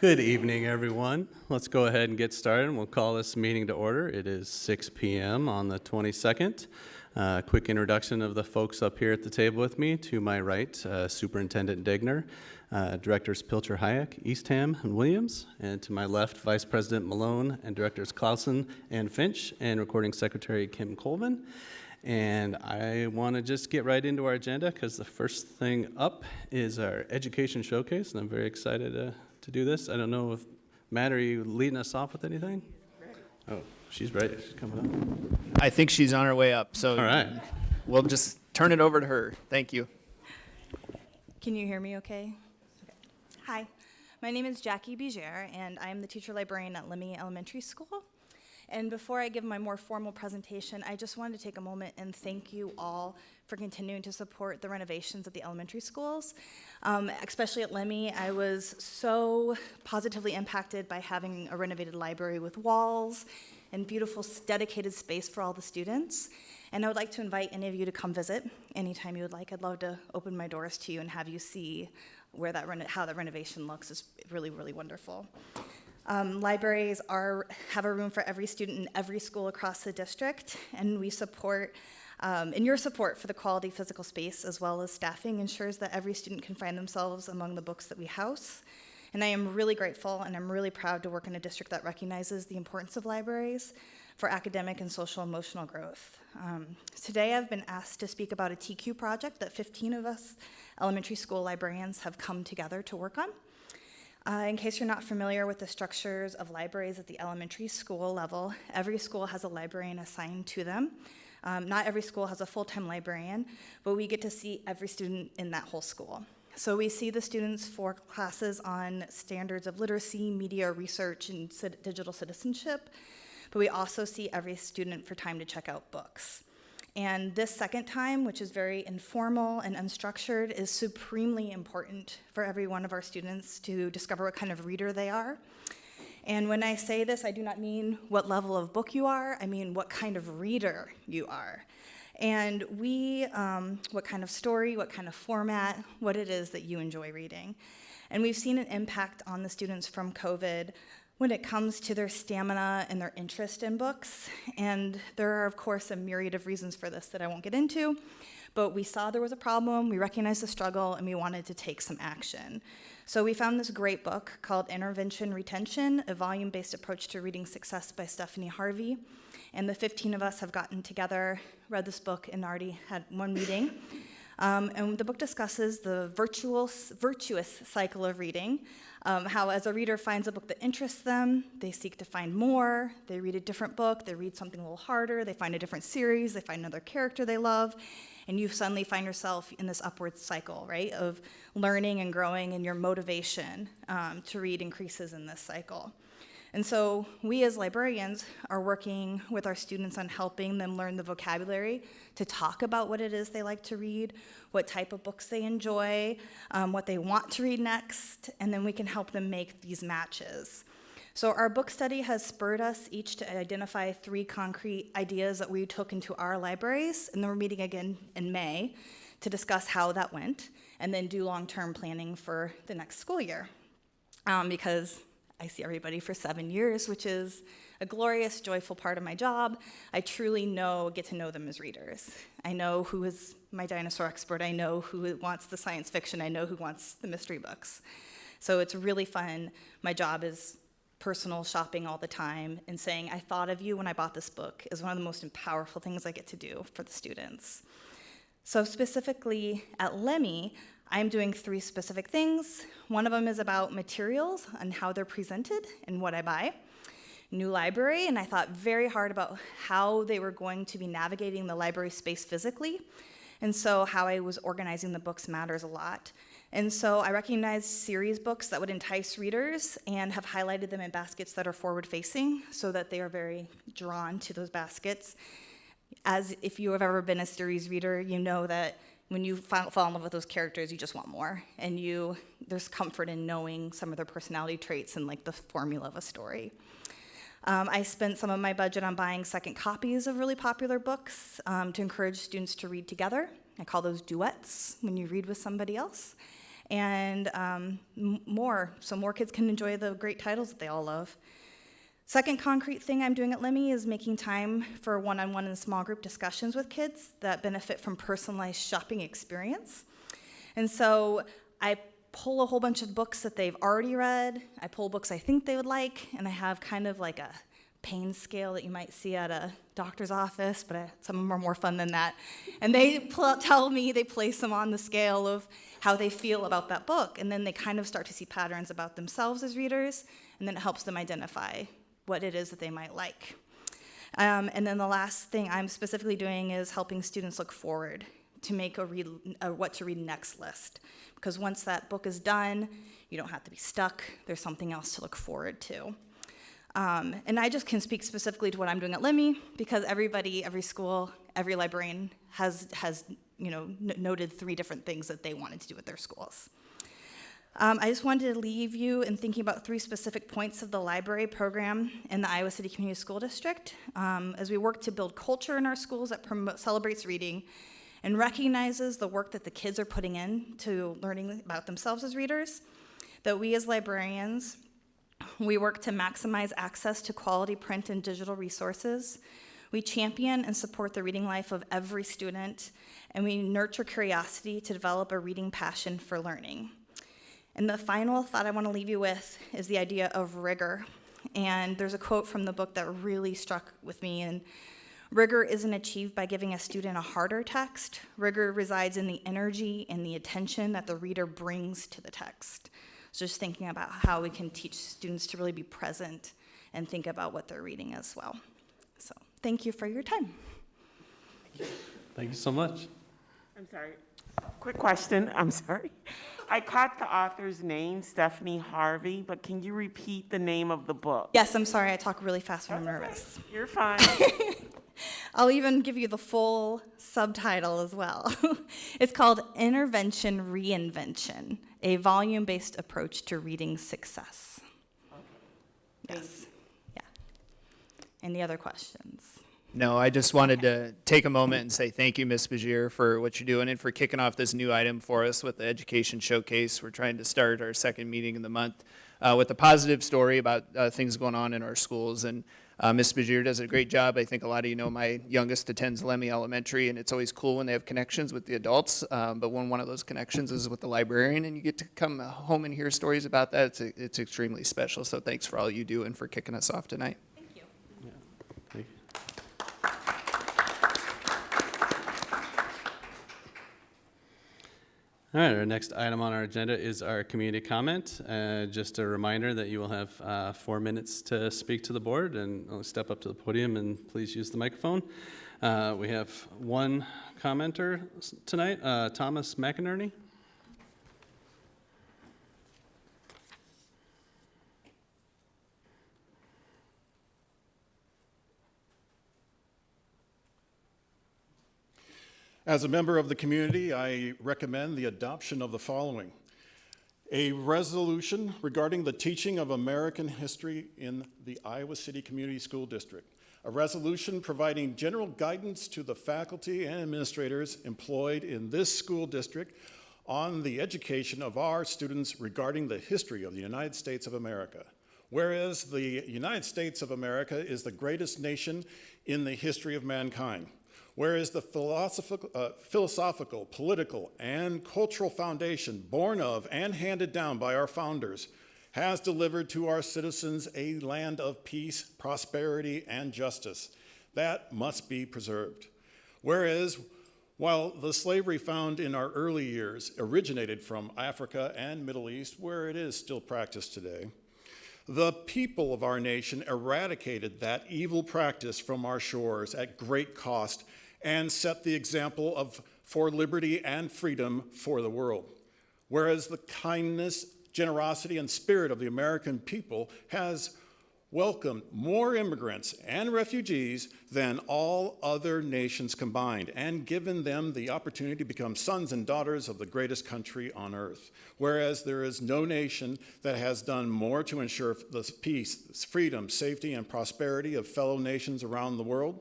Good evening, everyone. Let's go ahead and get started, and we'll call this meeting to order. It is 6 p.m. on the 22nd. Quick introduction of the folks up here at the table with me. To my right, Superintendent Degner, Directors Pilcher Hayek, Eastham, and Williams. And to my left, Vice President Malone and Directors Clausen and Finch, and Recording Secretary Kim Colvin. And I want to just get right into our agenda because the first thing up is our education showcase, and I'm very excited to do this. I don't know if, Matt, are you leading us off with anything? Oh, she's ready. She's coming up. I think she's on her way up, so All right. We'll just turn it over to her. Thank you. Can you hear me okay? Hi, my name is Jackie Biger, and I'm the teacher librarian at Lemmy Elementary School. And before I give my more formal presentation, I just wanted to take a moment and thank you all for continuing to support the renovations at the elementary schools. Especially at Lemmy, I was so positively impacted by having a renovated library with walls and beautiful dedicated space for all the students. And I would like to invite any of you to come visit anytime you would like. I'd love to open my doors to you and have you see where how that renovation looks. Is really, really wonderful. Libraries have a room for every student in every school across the district, and we support, and your support for the quality physical space as well as staffing ensures that every student can find themselves among the books that we house. And I am really grateful and I'm really proud to work in a district that recognizes the importance of libraries for academic and social emotional growth. Today I've been asked to speak about a TQ project that 15 of us elementary school librarians have come together to work on. In case you're not familiar with the structures of libraries at the elementary school level, every school has a librarian assigned to them. Not every school has a full-time librarian, but we get to see every student in that whole school. So we see the students for classes on standards of literacy, media research, and digital citizenship, but we also see every student for time to check out books. And this second time, which is very informal and unstructured, is supremely important for every one of our students to discover what kind of reader they are. And when I say this, I do not mean what level of book you are, I mean what kind of reader you are. And what kind of story, what kind of format, what it is that you enjoy reading. And we've seen an impact on the students from COVID when it comes to their stamina and their interest in books. And there are, of course, a myriad of reasons for this that I won't get into, but we saw there was a problem, we recognized the struggle, and we wanted to take some action. So we found this great book called Intervention Retention, a volume-based approach to reading success by Stephanie Harvey. And the 15 of us have gotten together, read this book, and already had one meeting. And the book discusses the virtuous cycle of reading, how as a reader finds a book that interests them, they seek to find more, they read a different book, they read something a little harder, they find a different series, they find another character they love, and you suddenly find yourself in this upward cycle, right, of learning and growing, and your motivation to read increases in this cycle. And so we as librarians are working with our students on helping them learn the vocabulary to talk about what it is they like to read, what type of books they enjoy, what they want to read next, and then we can help them make these matches. So our book study has spurred us each to identify 3 concrete ideas that we took into our libraries, and then we're meeting again in May to discuss how that went, and then do long-term planning for the next school year. Because I see everybody for 7 years, which is a glorious, joyful part of my job. I truly get to know them as readers. I know who is my dinosaur expert. I know who wants the science fiction. I know who wants the mystery books. So it's really fun. My job is personal shopping all the time, and saying, I thought of you when I bought this book is one of the most powerful things I get to do for the students. So specifically at Lemmy, I'm doing 3 specific things. One of them is about materials and how they're presented and what I buy. New library, and I thought very hard about how they were going to be navigating the library space physically. And so how I was organizing the books matters a lot. And so I recognized series books that would entice readers and have highlighted them in baskets that are forward-facing so that they are very drawn to those baskets. As if you have ever been a series reader, you know that when you fall in love with those characters, you just want more. And there's comfort in knowing some of their personality traits and like the formula of a story. I spent some of my budget on buying second copies of really popular books to encourage students to read together. I call those duets, when you read with somebody else. and more, so more kids can enjoy the great titles that they all love. Second concrete thing I'm doing at Limmy is making time for one-on-one and small group discussions with kids that benefit from personalized shopping experience. And so I pull a whole bunch of books that they've already read, I pull books I think they would like, and I have kind of like a pain scale that you might see at a doctor's office, but some of them are more fun than that. And they tell me, they place them on the scale of how they feel about that book, and then they kind of start to see patterns about themselves as readers, and then it helps them identify what it is that they might like. And then the last thing I'm specifically doing is helping students look forward to make a what to read next list. Because once that book is done, you don't have to be stuck. There's something else to look forward to. And I just can speak specifically to what I'm doing at Limmy, because everybody, every school, every librarian has noted 3 different things that they wanted to do with their schools. I just wanted to leave you in thinking about 3 specific points of the library program in the Iowa City Community School District as we work to build culture in our schools that celebrates reading and recognizes the work that the kids are putting in to learning about themselves as readers, that we as librarians, we work to maximize access to quality print and digital resources. We champion and support the reading life of every student, and we nurture curiosity to develop a reading passion for learning. And the final thought I want to leave you with is the idea of rigor. And there's a quote from the book that really struck with me, and rigor isn't achieved by giving a student a harder text. Rigor resides in the energy and the attention that the reader brings to the text. So just thinking about how we can teach students to really be present and think about what they're reading as well. So thank you for your time. Thank you so much. I'm sorry. Quick question. I'm sorry. I caught the author's name, Stephanie Harvey, but can you repeat the name of the book? Yes, I'm sorry, I talk really fast when I'm nervous. You're fine. I'll even give you the full subtitle as well. It's called Intervention Reinvention, a volume-based approach to reading success. Okay. Yes. Yeah. Any other questions? No, I just wanted to take a moment and say thank you, Ms. Boucher, for what you're doing and for kicking off this new item for us with the Education Showcase. We're trying to start our second meeting in the month with a positive story about things going on in our schools. And Ms. Boucher does a great job. I think a lot of you know my youngest attends Lemmy Elementary, and it's always cool when they have connections with the adults. But when one of those connections is with the librarian and you get to come home and hear stories about that, it's extremely special. So thanks for all you do and for kicking us off tonight. Thank you. Thank you. All right, our next item on our agenda is our community comment. Just a reminder that you will have 4 minutes to speak to the board, and I'll step up to the podium and please use the microphone. We have one commenter tonight, Thomas McInerney. As a member of the community, I recommend the adoption of the following: a resolution regarding the teaching of American history in the Iowa City Community School District. A resolution providing general guidance to the faculty and administrators employed in this school district on the education of our students regarding the history of the United States of America. Whereas the United States of America is the greatest nation in the history of mankind. Whereas the philosophical, political, and cultural foundation born of and handed down by our founders has delivered to our citizens a land of peace, prosperity, and justice that must be preserved. Whereas, while the slavery found in our early years originated from Africa and Middle East, where it is still practiced today, the people of our nation eradicated that evil practice from our shores at great cost and set the example for liberty and freedom for the world. Whereas the kindness, generosity, and spirit of the American people has welcomed more immigrants and refugees than all other nations combined, and given them the opportunity to become sons and daughters of the greatest country on earth. Whereas there is no nation that has done more to ensure the peace, freedom, safety, and prosperity of fellow nations around the world.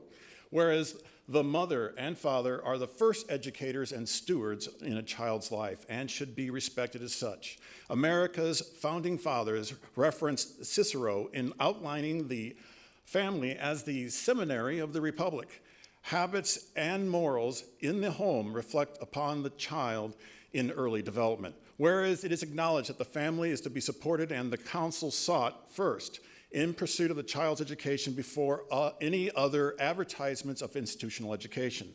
Whereas The mother and father are the first educators and stewards in a child's life and should be respected as such. America's founding fathers referenced Cicero in outlining the family as the seminary of the republic. Habits and morals in the home reflect upon the child in early development, whereas it is acknowledged that the family is to be supported and the counsel sought first in pursuit of the child's education before any other advertisements of institutional education.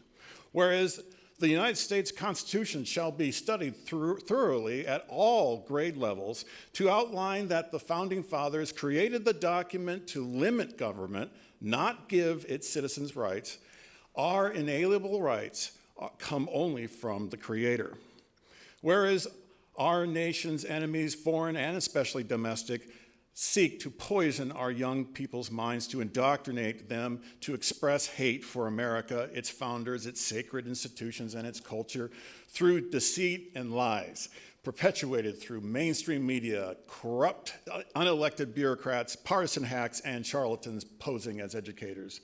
Whereas the United States Constitution shall be studied thoroughly at all grade levels to outline that the Founding Fathers created the document to limit government, not give its citizens rights. Our inalienable rights come only from the Creator. Whereas our nation's enemies, foreign and especially domestic, seek to poison our young people's minds, to indoctrinate them to express hate for America, its founders, its sacred institutions, and its culture through deceit and lies, perpetuated through mainstream media, corrupt, unelected bureaucrats, partisan hacks, and charlatans posing as educators.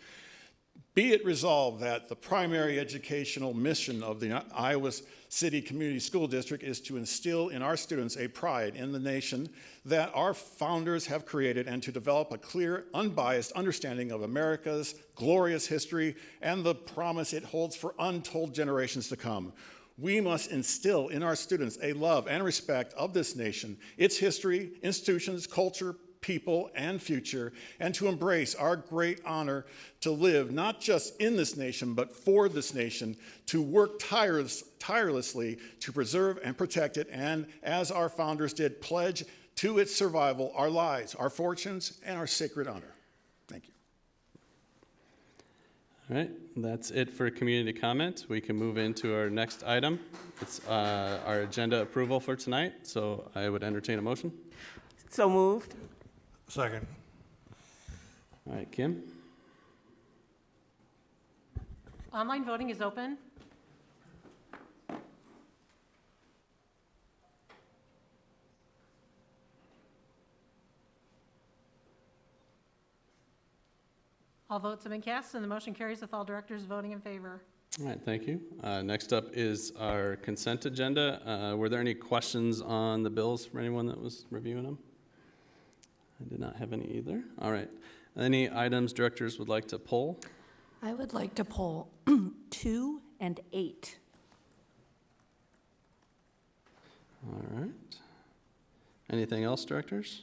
Be it resolved that the primary educational mission of the Iowa City Community School District is to instill in our students a pride in the nation that our founders have created and to develop a clear, unbiased understanding of America's glorious history and the promise it holds for untold generations to come. We must instill in our students a love and respect of this nation, its history, institutions, culture, people, and future, and to embrace our great honor to live not just in this nation, but for this nation, to work tirelessly to preserve and protect it, and as our founders did, pledge to its survival our lives, our fortunes, and our sacred honor. Thank you. All right, that's it for community comment. We can move into our next item. It's our agenda approval for tonight, so I would entertain a motion. So moved. Second. All right, Kim? Online voting is open. All votes have been cast, and the motion carries with all directors voting in favor. All right, thank you. Next up is our consent agenda. Were there any questions on the bills from anyone that was reviewing them? I did not have any either. All right. Any items directors would like to pull? I would like to pull 2 and 8. All right. Anything else, directors?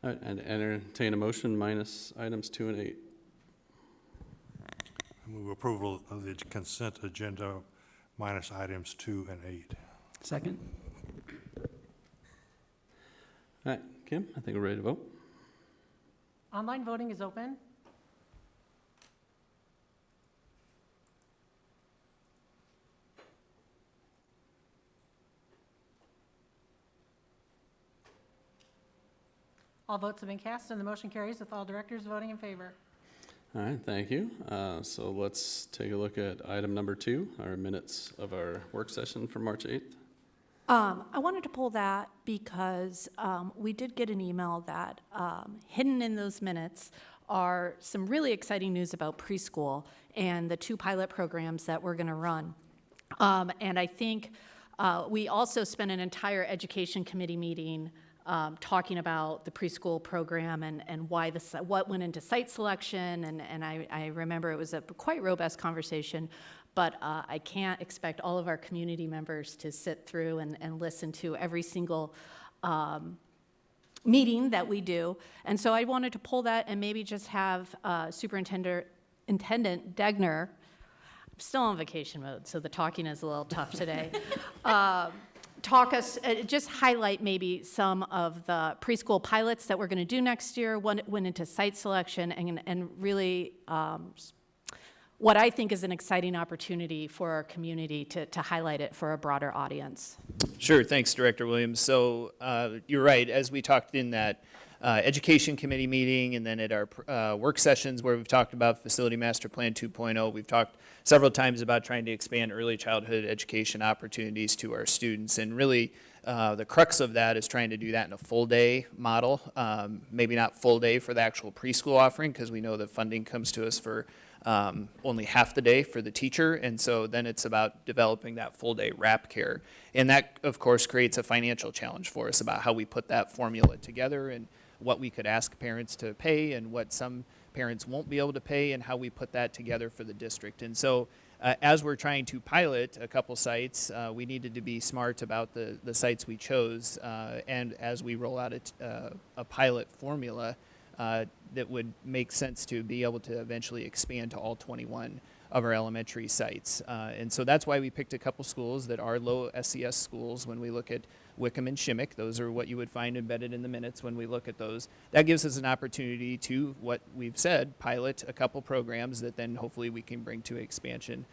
All right, and entertain a motion minus items 2 and 8. I move approval of the consent agenda minus items 2 and 8. Second? All right, Kim, I think we're ready to vote. Online voting is open. All votes have been cast, and the motion carries with all directors voting in favor. All right, thank you. So let's take a look at item number 2, our minutes of our work session for March 8th. I wanted to pull that because we did get an email that hidden in those minutes are some really exciting news about preschool and the 2 pilot programs that we're going to run. And I think we also spent an entire education committee meeting talking about the preschool program and why what went into site selection, and I remember it was a quite robust conversation, but I can't expect all of our community members to sit through and listen to every single meeting that we do, and so I wanted to pull that and maybe just have Superintendent Degner, I'm still on vacation mode, so the talking is a little tough today, just highlight maybe some of the preschool pilots that we're going to do next year, went into site selection, and really what I think is an exciting opportunity for our community to highlight it for a broader audience. Sure, thanks, Director Williams. So you're right, as we talked in that Education Committee meeting and then at our work sessions where we've talked about Facility Master Plan 2.0, we've talked several times about trying to expand early childhood education opportunities to our students. And really, the crux of that is trying to do that in a full day model, maybe not full day for the actual preschool offering, because we know that funding comes to us for only half the day for the teacher, and so then it's about developing that full-day wrap care. And that, of course, creates a financial challenge for us about how we put that formula together and what we could ask parents to pay and what some parents won't be able to pay and how we put that together for the district. And so as we're trying to pilot a couple sites, we needed to be smart about the sites we chose. And as we roll out a pilot formula, that would make sense to be able to eventually expand to all 21 of our elementary sites. And so that's why we picked a couple schools that are low SES schools. When we look at Wickham and Shimmick, those are what you would find embedded in the minutes when we look at those. That gives us an opportunity to, what we've said, pilot a couple programs that then hopefully we can bring to expansion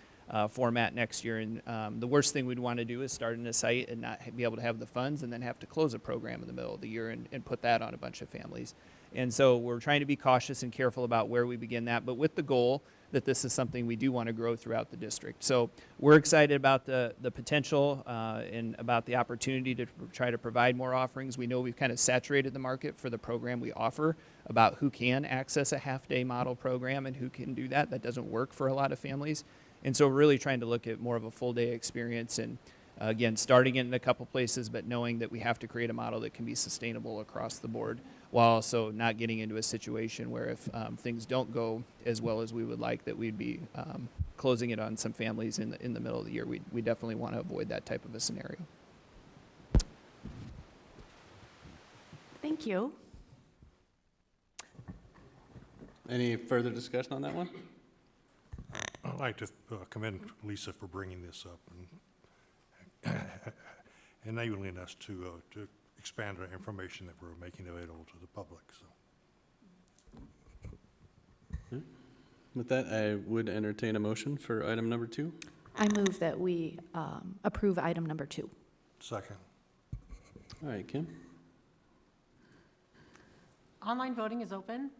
format next year. And the worst thing we'd want to do is start in a site and not be able to have the funds and then have to close a program in the middle of the year and put that on a bunch of families. And so we're trying to be cautious and careful about where we begin that, but with the goal that this is something we do want to grow throughout the district. So we're excited about the potential and about the opportunity to try to provide more offerings. We know we've kind of saturated the market for the program we offer about who can access a half-day model program and who can do that. That doesn't work for a lot of families. And so we're really trying to look at more of a full-day experience and, again, starting it in a couple places, but knowing that we have to create a model that can be sustainable across the board, while also not getting into a situation where if things don't go as well as we would like, that we'd be closing it on some families in the middle of the year. We definitely want to avoid that type of a scenario. Thank you. Any further discussion on that one? I'd like to commend Lisa for bringing this up and enabling us to expand our information that we're making available to the public. So. With that, I would entertain a motion for item number 2. I move that we approve item number 2. Second. All right, Kim? Online voting is open.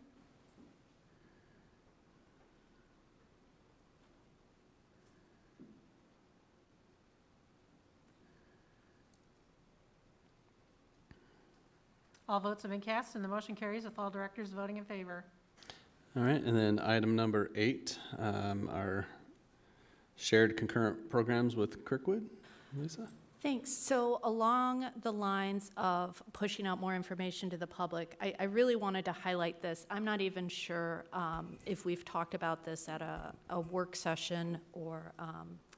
All votes have been cast, and the motion carries with all directors voting in favor. All right, and then item number 8, our shared concurrent programs with Kirkwood. Lisa? Thanks. So along the lines of pushing out more information to the public, I really wanted to highlight this. I'm not even sure if we've talked about this at a work session or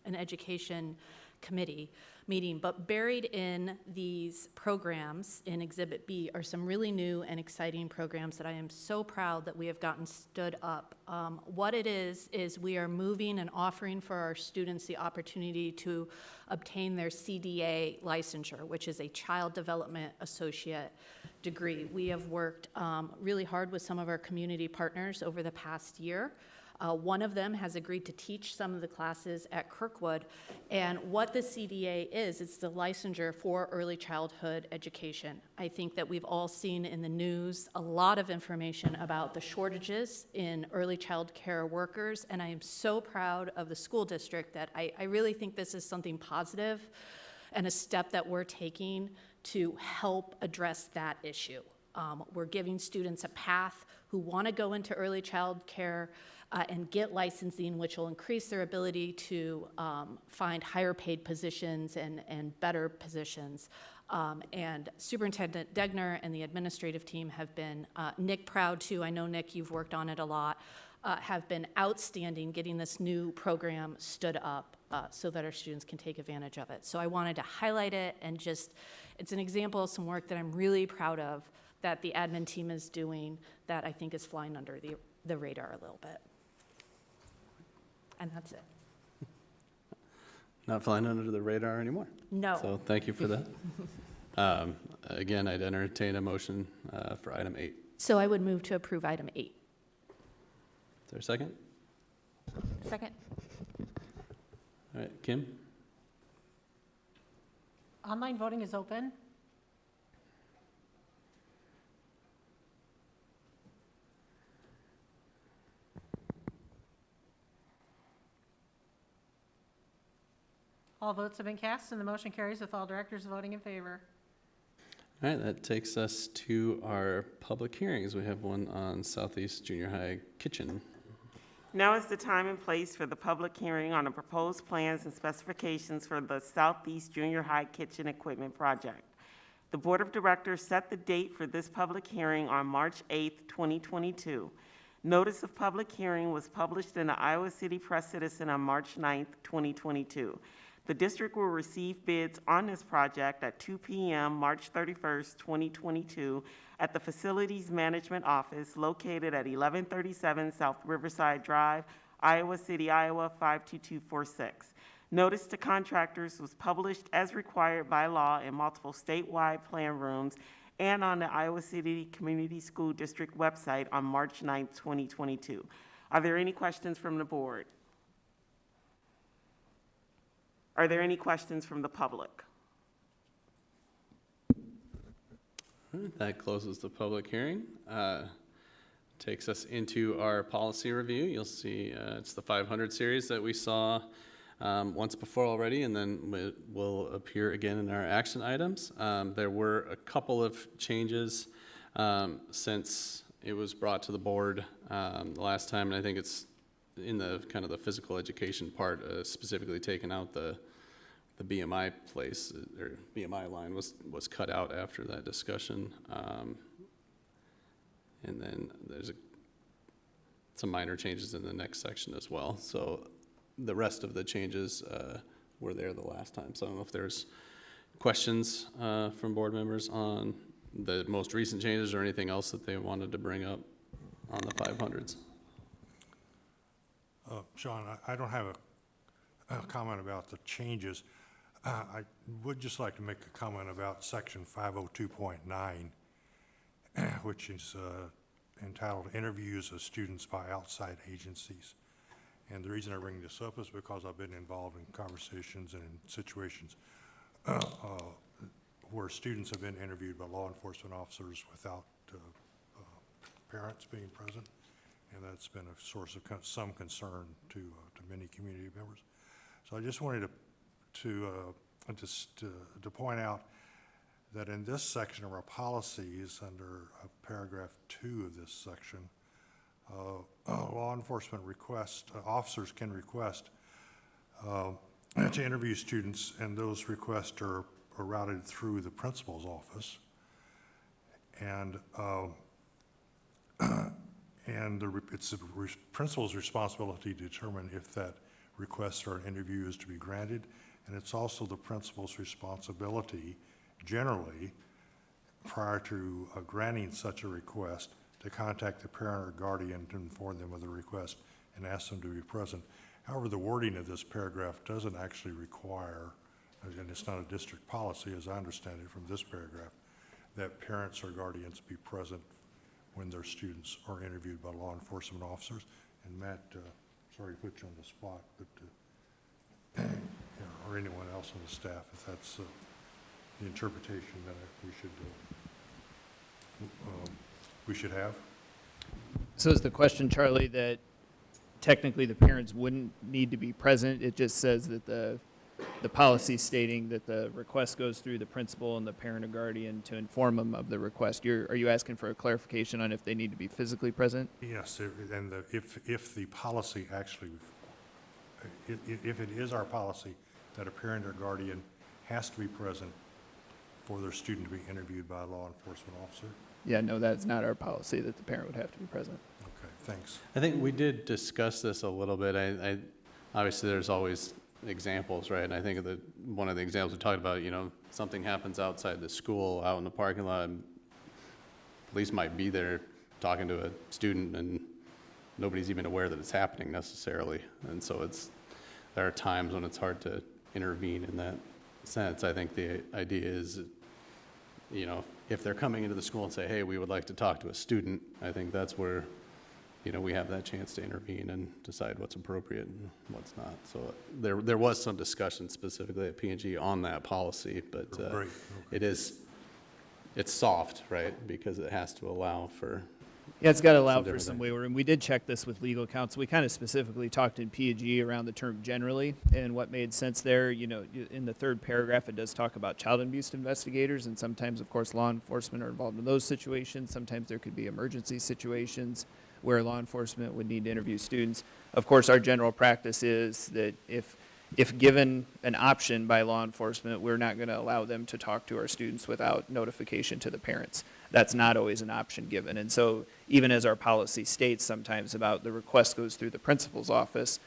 an education committee meeting, but buried in these programs in Exhibit B are some really new and exciting programs that I am so proud that we have gotten stood up. What it is we are moving and offering for our students the opportunity to obtain their CDA licensure, which is a Child Development Associate degree. We have worked really hard with some of our community partners over the past year. One of them has agreed to teach some of the classes at Kirkwood. And what the CDA is, it's the licensure for early childhood education. I think that we've all seen in the news a lot of information about the shortages in early child care workers. And I am so proud of the school district that I really think this is something positive and a step that we're taking to help address that issue. We're giving students a path who want to go into early child care and get licensing, which will increase their ability to find higher paid positions and better positions. And Superintendent Degner and the administrative team have been, Nick proud too, I know Nick, you've worked on it a lot, have been outstanding getting this new program stood up so that our students can take advantage of it. So I wanted to highlight it and just, it's an example of some work that I'm really proud of that the admin team is doing that I think is flying under the radar a little bit. And that's it. Not flying under the radar anymore. No. So thank you for that. Again, I'd entertain a motion for item 8. So I would move to approve item 8. Is there a second? Second. All right, Kim? Online voting is open. All votes have been cast, and the motion carries with all directors voting in favor. All right, that takes us to our public hearings. We have one on Southeast Junior High kitchen. Now is the time and place for the public hearing on the proposed plans and specifications for the Southeast Junior High Kitchen Equipment Project. The Board of Directors set the date for this public hearing on March 8th, 2022. Notice of public hearing was published in the Iowa City Press Citizen on March 9th, 2022. The district will receive bids on this project at 2 p.m. March 31st, 2022 at the Facilities Management Office located at 1137 South Riverside Drive, Iowa City, Iowa 52246. Notice to contractors was published as required by law in multiple statewide plan rooms and on the Iowa City Community School District website on March 9th, 2022. Are there any questions from the board? Are there any questions from the public? All right, that closes the public hearing. Takes us into our policy review. You'll see it's the 500 series that we saw once before already, and then it will appear again in our action items. There were a couple of changes since it was brought to the board the last time, and I think it's in the kind of the physical education part, specifically taken out the BMI place, or BMI line was cut out after that discussion. And then there's some minor changes in the next section as well. So the rest of the changes were there the last time. So I don't know if there's questions from board members on the most recent changes or anything else that they wanted to bring up on the 500s. Sean, I don't have a comment about the changes. I would just like to make a comment about section 502.9, which is entitled Interviews of Students by Outside Agencies. And the reason I bring this up is because I've been involved in conversations and in situations where students have been interviewed by law enforcement officers without parents being present. And that's been a source of some concern to many community members. So I just wanted to point out that in this section of our policies, under paragraph 2 of this section, law enforcement officers can request to interview students, and those requests are routed through the principal's office. And it's the principal's responsibility to determine if that request for an interview is to be granted, and it's also the principal's responsibility, generally, prior to granting such a request, to contact the parent or guardian to inform them of the request and ask them to be present. However, the wording of this paragraph doesn't actually require, and it's not a district policy, as I understand it from this paragraph, that parents or guardians be present when their students are interviewed by law enforcement officers. And Matt, sorry to put you on the spot, but or anyone else on the staff, if that's the interpretation that we should have. So is the question, Charlie, that technically the parents wouldn't need to be present? It just says that the policy stating that the request goes through the principal and the parent or guardian to inform them of the request. Are you asking for a clarification on if they need to be physically present? Yes, and if the policy actually, if it is our policy that a parent or guardian has to be present for their student to be interviewed by a law enforcement officer. Yeah, no, that's not our policy that the parent would have to be present. Okay, thanks. I think we did discuss this a little bit. I obviously there's always examples, right? And I think one of the examples we talked about, something happens outside the school, out in the parking lot, and police might be there talking to a student, and nobody's even aware that it's happening necessarily. And so there are times when it's hard to intervene in that sense. I think the idea is, if they're coming into the school and say, hey, we would like to talk to a student, I think that's where, we have that chance to intervene and decide what's appropriate and what's not. So there was some discussion specifically at P&G on that policy, but Great. it's soft, right? Because it has to allow for. Yeah, it's got to allow for different some things. wiggle room. We did check this with legal counsel. We kind of specifically talked in P&G around the term generally and what made sense there. In the third paragraph, it does talk about child abuse investigators, and sometimes, of course, law enforcement are involved in those situations. Sometimes there could be emergency situations. where law enforcement would need to interview students. Of course, our general practice is that if given an option by law enforcement, we're not going to allow them to talk to our students without notification to the parents. That's not always an option given. And so even as our policy states sometimes about the request goes through the principal's office,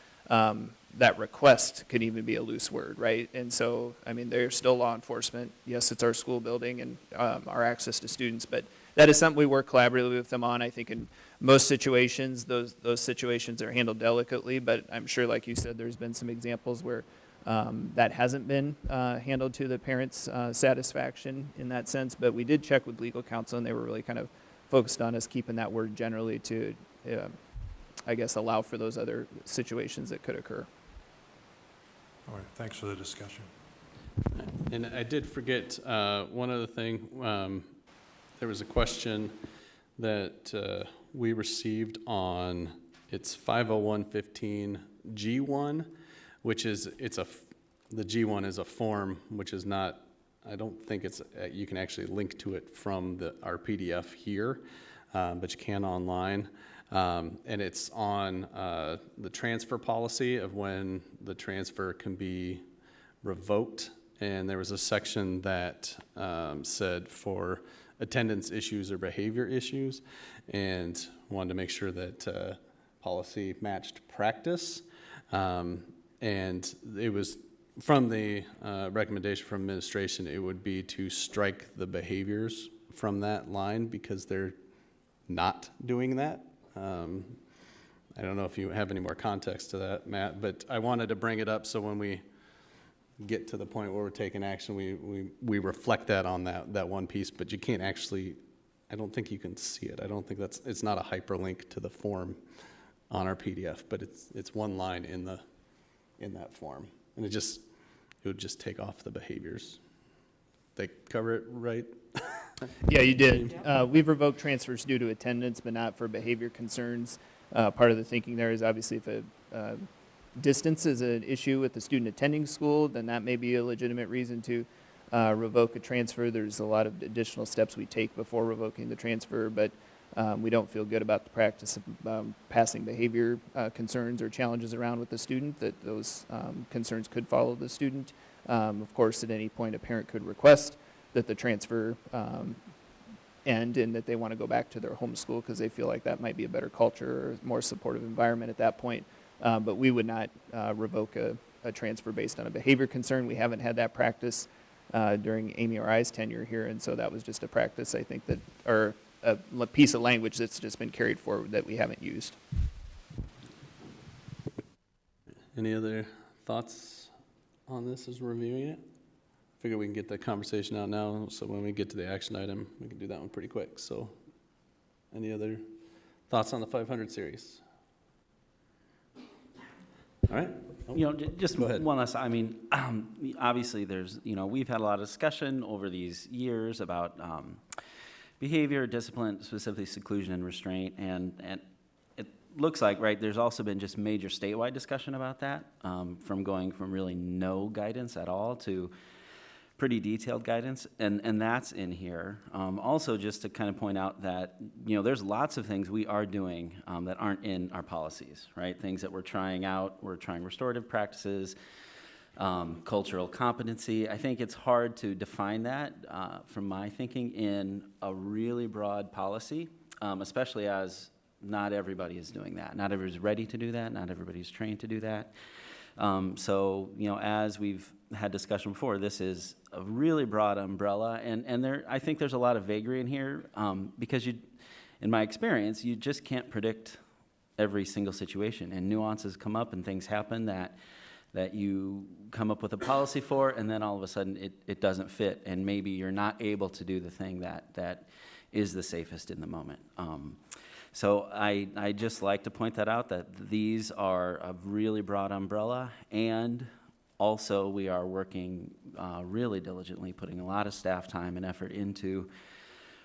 that request could even be a loose word, right? And so, I mean, they're still law enforcement. Yes, it's our school building and our access to students, but that is something we work collaboratively with them on. I think in most situations, those situations are handled delicately, but I'm sure, like you said, there's been some examples where that hasn't been handled to the parents' satisfaction in that sense. But we did check with legal counsel, and they were really kind of focused on us keeping that word generally to, I guess, allow for those other situations that could occur. All right, thanks for the discussion. And I did forget one other thing. There was a question that we received on, it's 50115 G1, which is, the G1 is a form, which is not, I don't think it's, you can actually link to it from our PDF here, but you can online. And it's on the transfer policy of when the transfer can be revoked. And there was a section that said for attendance issues or behavior issues, and wanted to make sure that policy matched practice. And it was from the recommendation from administration, it would be to strike the behaviors from that line because they're not doing that. I don't know if you have any more context to that, Matt, but I wanted to bring it up so when we get to the point where we're taking action, we reflect that on that one piece, but you can't actually, I don't think you can see it. I don't think it's not a hyperlink to the form on our PDF, but it's one line in that form. And it would just take off the behaviors. They cover it right? Yeah, you did. We've revoked transfers due to attendance, but not for behavior concerns. Part of the thinking there is obviously if a distance is an issue with the student attending school, then that may be a legitimate reason to revoke a transfer. There's a lot of additional steps we take before revoking the transfer, but we don't feel good about the practice of passing behavior concerns or challenges around with the student, that those concerns could follow the student. Of course, at any point, a parent could request that the transfer end and that they want to go back to their home school because they feel like that might be a better culture or more supportive environment at that point. But we would not revoke a transfer based on a behavior concern. We haven't had that practice during Amy or I's tenure here, and so that was just a practice, I think, that, or a piece of language that's just been carried forward that we haven't used. Any other thoughts on this as we're reviewing it? Figure we can get the conversation out now, so when we get to the action item, we can do that one pretty quick. So, any other thoughts on the 500 series? All right. You know, just Go ahead. one last, I mean, obviously there's, you know, we've had a lot of discussion over these years about behavior, discipline, specifically seclusion and restraint, and it looks like, right, there's also been just major statewide discussion about that, from going from really no guidance at all to pretty detailed guidance, and that's in here. Also, just to kind of point out that, you know, there's lots of things we are doing that aren't in our policies, right? Things that we're trying out. We're trying restorative practices, cultural competency. I think it's hard to define that, from my thinking, in a really broad policy, especially as not everybody is doing that. Not everybody's ready to do that. Not everybody's trained to do that. So, you know, as we've had discussion before, this is a really broad umbrella, and there, I think there's a lot of vagary in here, because in my experience, you just can't predict every single situation, and nuances come up and things happen that you come up with a policy for, and then all of a sudden it doesn't fit, and maybe you're not able to do the thing that is the safest in the moment. So I just like to point that out, that these are a really broad umbrella, and also we are working really diligently, putting a lot of staff time and effort into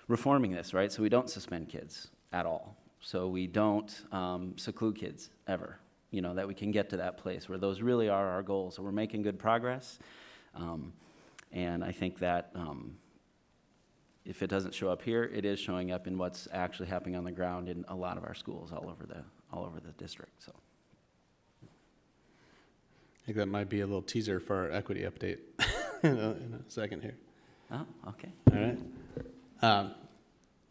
reforming this, right? So we don't suspend kids at all. So we don't seclude kids ever, you know, that we can get to that place where those really are our goals. So we're making good progress, and I think that if it doesn't show up here, it is showing up in what's actually happening on the ground in a lot of our schools all over the district, so. I think that might be a little teaser for our equity update in a second here. Oh, okay. All right. All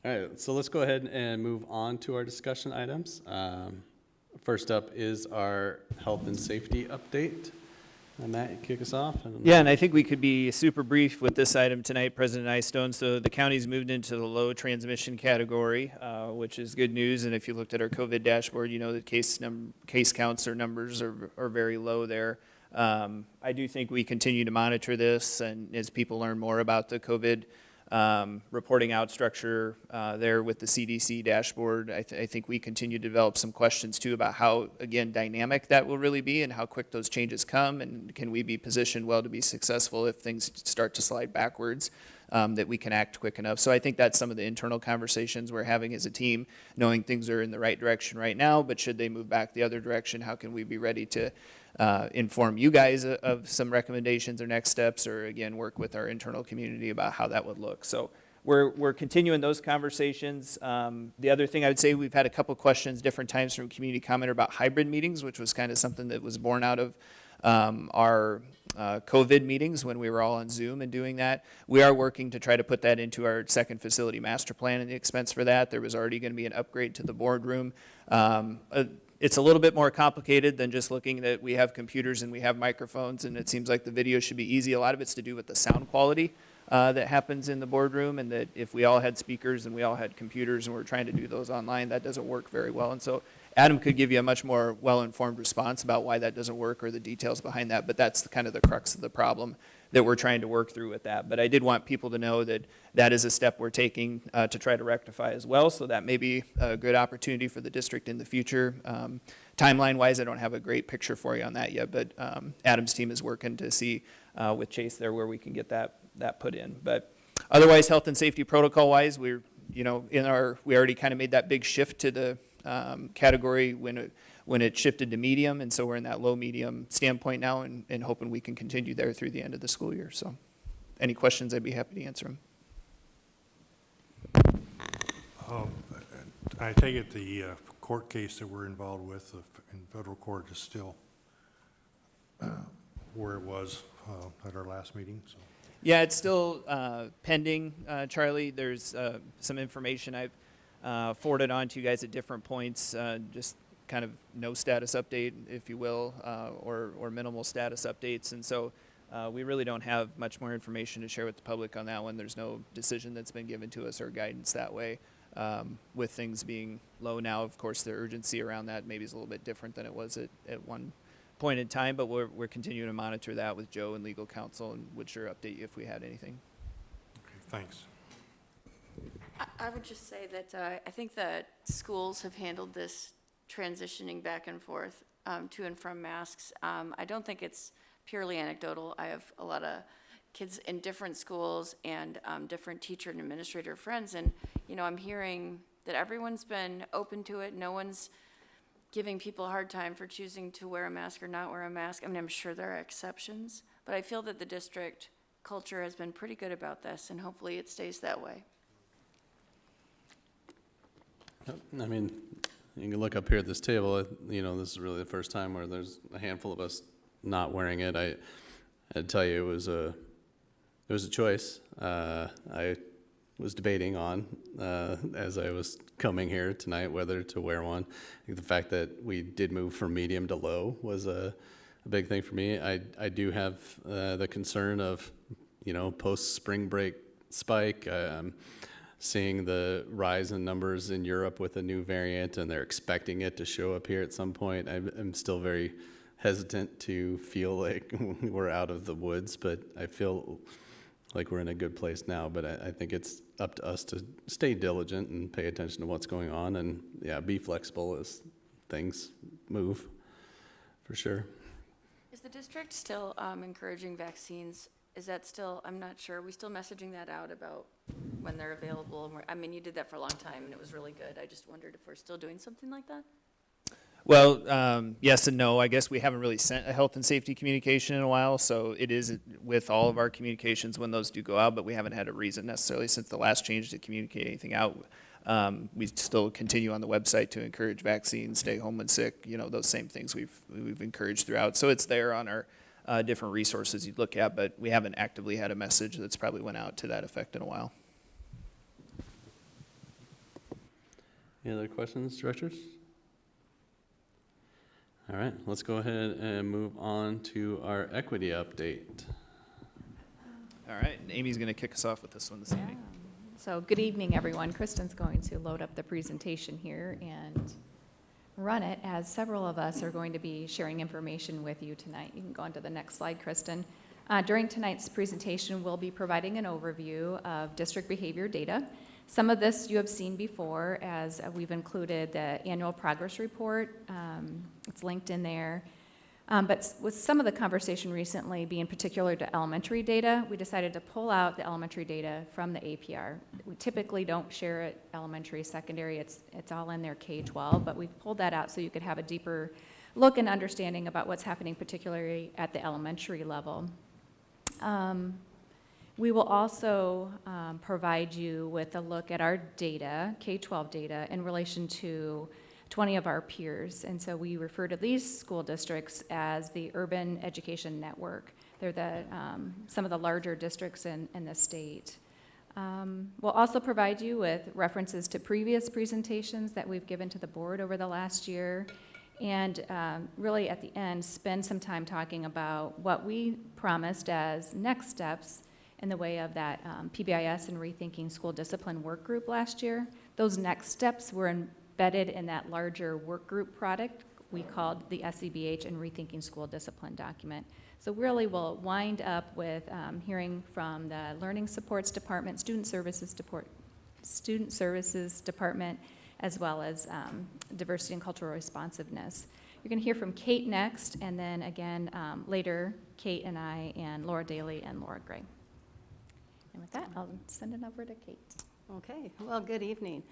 right, so let's go ahead and move on to our discussion items. First up is our health and safety update. Matt, you kick us off. Yeah, and I think we could be super brief with this item tonight, President Eystone. So the county's moved into the low transmission category, which is good news. And if you looked at our COVID dashboard, you know the case counts or numbers are very low there. I do think we continue to monitor this, and as people learn more about the COVID reporting out structure there with the CDC dashboard, I think we continue to develop some questions too about how, again, dynamic that will really be and how quick those changes come, and can we be positioned well to be successful if things start to slide backwards, that we can act quick enough. So I think that's some of the internal conversations we're having as a team, knowing things are in the right direction right now, but should they move back the other direction, how can we be ready to inform you guys of some recommendations or next steps, or again, work with our internal community about how that would look. So we're continuing those conversations. The other thing I would say, we've had a couple questions different times from community commenter about hybrid meetings, which was kind of something that was born out of our COVID meetings when we were all on Zoom and doing that. We are working to try to put that into our second facility master plan and the expense for that. There was already going to be an upgrade to the boardroom. It's a little bit more complicated than just looking that we have computers and we have microphones, and it seems like the video should be easy. A lot of it's to do with the sound quality that happens in the boardroom, and that if we all had speakers and we all had computers and we're trying to do those online, that doesn't work very well. And so Adam could give you a much more well-informed response about why that doesn't work or the details behind that, but that's kind of the crux of the problem that we're trying to work through with that. But I did want people to know that that is a step we're taking to try to rectify as well, so that may be a good opportunity for the district in the future. Timeline-wise, I don't have a great picture for you on that yet, but Adam's team is working to see with Chase there where we can get that put in. But otherwise, health and safety protocol-wise, we already kind of made that big shift to the category when it shifted to medium, and so we're in that low-medium standpoint now, and hoping we can continue there through the end of the school year. So any questions, I'd be happy to answer them. I take it the court case that we're involved with in federal court is still where it was at our last meeting, so. Yeah, it's still pending, Charlie. There's some information I've forwarded on to you guys at different points, just kind of no status update, if you will, or minimal status updates. And so we really don't have much more information to share with the public on that one. There's no decision that's been given to us or guidance that way. With things being low now, of course, the urgency around that maybe is a little bit different than it was at one point in time, but we're continuing to monitor that with Joe and legal counsel, and would sure update you if we had anything. Okay, thanks. I would just say that I think that schools have handled this transitioning back and forth to and from masks. I don't think it's purely anecdotal. I have a lot of kids in different schools and different teacher and administrator friends, and I'm hearing that everyone's been open to it. No one's giving people a hard time for choosing to wear a mask or not wear a mask. I mean, I'm sure there are exceptions, but I feel that the district culture has been pretty good about this, and hopefully it stays that way. I mean, you can look up here at this table, this is really the first time where there's a handful of us not wearing it. I'd tell you it was a choice. I was debating on, as I was coming here tonight, whether to wear one. I think the fact that we did move from medium to low was a big thing for me. I do have the concern of, post-spring break spike, seeing the rise in numbers in Europe with a new variant, and they're expecting it to show up here at some point. I'm still very hesitant to feel like we're out of the woods, but I feel like we're in a good place now. But I think it's up to us to stay diligent and pay attention to what's going on, and be flexible as things move, for sure. Is the district still encouraging vaccines? Is that still, I'm not sure, are we still messaging that out about when they're available? I mean, you did that for a long time and it was really good. I just wondered if we're still doing something like that? Well, yes and no. I guess we haven't really sent a health and safety communication in a while, so it is with all of our communications when those do go out, but we haven't had a reason necessarily since the last change to communicate anything out. We still continue on the website to encourage vaccines, stay home when sick, you know, those same things we've encouraged throughout. So it's there on our different resources you'd look at, but we haven't actively had a message that's probably went out to that effect in a while. Any other questions, directors? All right, let's go ahead and move on to our equity update. All right, and Amy's going to kick us off with this one this evening. So good evening, everyone. Kristen's going to load up the presentation here and run it, as several of us are going to be sharing information with you tonight. You can go on to the next slide, Kristen. During tonight's presentation, we'll be providing an overview of district behavior data. Some of this you have seen before, as we've included the annual progress report. It's linked in there. But with some of the conversation recently being particular to elementary data, we decided to pull out the elementary data from the APR. We typically don't share it elementary, secondary, it's all in there K-12, but we've pulled that out so you could have a deeper look and understanding about what's happening particularly at the elementary level. We will also provide you with a look at our data, K-12 data, in relation to 20 of our peers. And so we refer to these school districts as the Urban Education Network. They're some of the larger districts in the state. We'll also provide you with references to previous presentations that we've given to the board over the last year. And really at the end, spend some time talking about what we promised as next steps in the way of that PBIS and Rethinking School Discipline work group last year. Those next steps were embedded in that larger work group product we called the SEBH and Rethinking School Discipline document. So really we'll wind up with hearing from the Learning Supports Department, Student Services Department, as well as Diversity and Cultural Responsiveness. You're going to hear from Kate next, and then again later, Kate and I, and Laura Daly and Laura Gray. And with that, I'll send it over to Kate. Okay, well, good evening.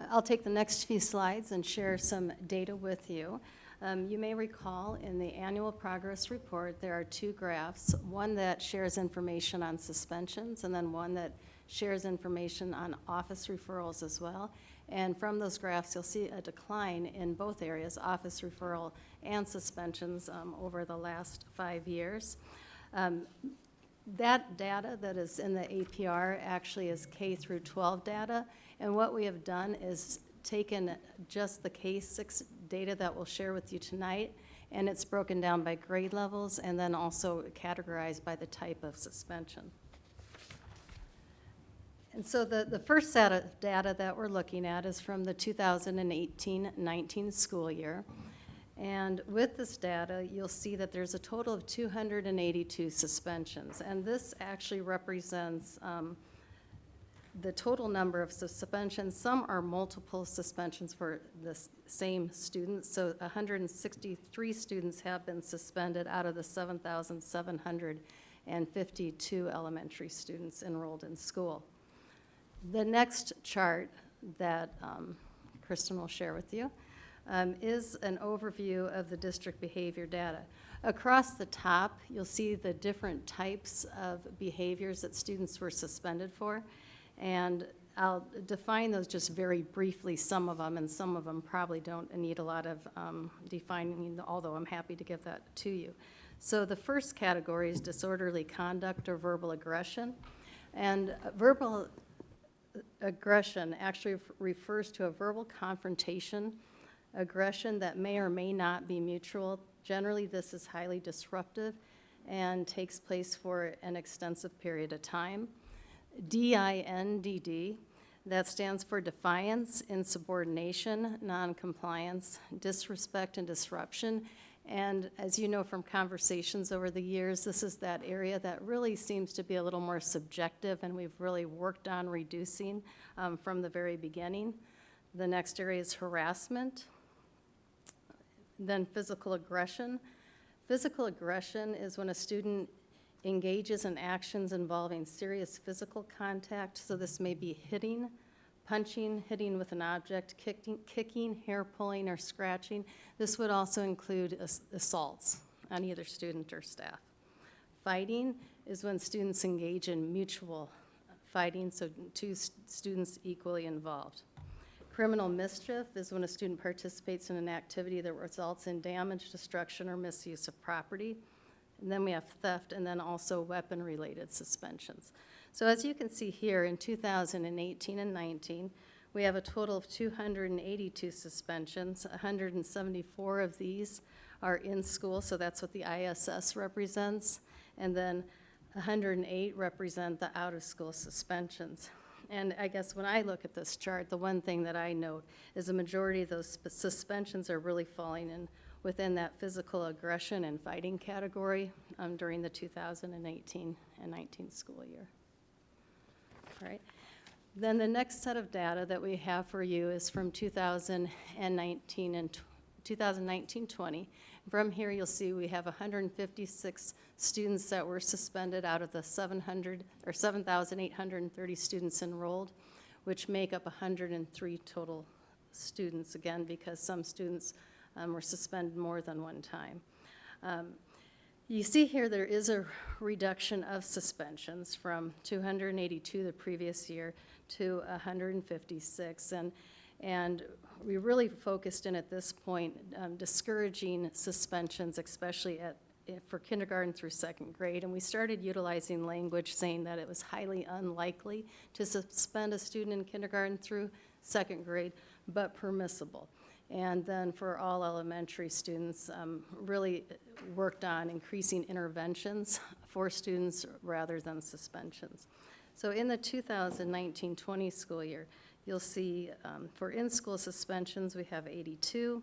I'll take the next few slides and share some data with you. You may recall in the annual progress report, there are two graphs, one that shares information on suspensions and then one that shares information on office referrals as well. And from those graphs, you'll see a decline in both areas, office referral and suspensions over the last 5 years. That data that is in the APR actually is K through 12 data, and what we have done is taken just the K-6 data that we'll share with you tonight, and it's broken down by grade levels and then also categorized by the type of suspension. And so the first set of data that we're looking at is from the 2018-19 school year. And with this data, you'll see that there's a total of 282 suspensions. And this actually represents the total number of suspensions. Some are multiple suspensions for the same students. So 163 students have been suspended out of the 7,752 elementary students enrolled in school. The next chart that Kristen will share with you is an overview of the district behavior data. Across the top, you'll see the different types of behaviors that students were suspended for, and I'll define those just very briefly, some of them, and some of them probably don't need a lot of defining, although I'm happy to give that to you. So the first category is disorderly conduct or verbal aggression, and verbal aggression actually refers to a verbal confrontation aggression that may or may not be mutual. Generally, this is highly disruptive and takes place for an extensive period of time. DINDD, that stands for defiance, insubordination, noncompliance, disrespect, and disruption. And as you know from conversations over the years, this is that area that really seems to be a little more subjective, and we've really worked on reducing from the very beginning. The next area is harassment. Then physical aggression. Physical aggression is when a student engages in actions involving serious physical contact. So this may be hitting, punching, hitting with an object, kicking, hair pulling, or scratching. This would also include assaults on either student or staff. Fighting is when students engage in mutual fighting, so two students equally involved. Criminal mischief is when a student participates in an activity that results in damage, destruction, or misuse of property. And then we have theft, and then also weapon-related suspensions. So as you can see here, in 2018 and 19, we have a total of 282 suspensions. 174 of these are in school, so that's what the ISS represents. And then 108 represent the out-of-school suspensions. And I guess when I look at this chart, the one thing that I note is the majority of those suspensions are really falling in within that physical aggression and fighting category during the 2018 and 19 school year. All right. Then the next set of data that we have for you is from 2019 and 2019-20. From here, you'll see we have 156 students that were suspended out of the 7,830 students enrolled, which make up 103 total students, again, because some students were suspended more than one time. You see here there is a reduction of suspensions from 282 the previous year to 156, and we really focused in at this point discouraging suspensions, especially for kindergarten through second grade, and we started utilizing language saying that it was highly unlikely to suspend a student in kindergarten through second grade, but permissible. And then for all elementary students, really worked on increasing interventions for students rather than suspensions. So in the 2019-20 school year, you'll see for in-school suspensions, we have 82,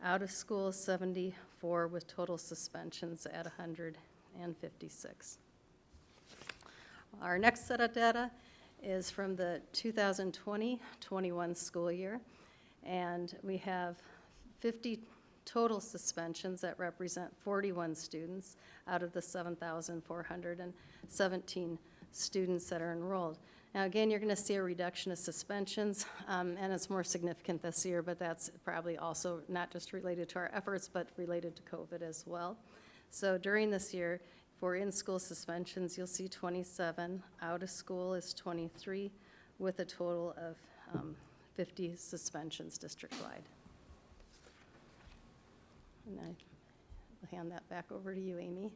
out of school 74, with total suspensions at 156. Our next set of data is from the 2020-21 school year. And we have 50 total suspensions that represent 41 students out of the 7,417 students that are enrolled. Now, again, you're going to see a reduction of suspensions, and it's more significant this year, but that's probably also not just related to our efforts, but related to COVID as well. So during this year, for in-school suspensions, you'll see 27. Out of school is 23, with a total of 50 suspensions district-wide. And I'll hand that back over to you, Amy.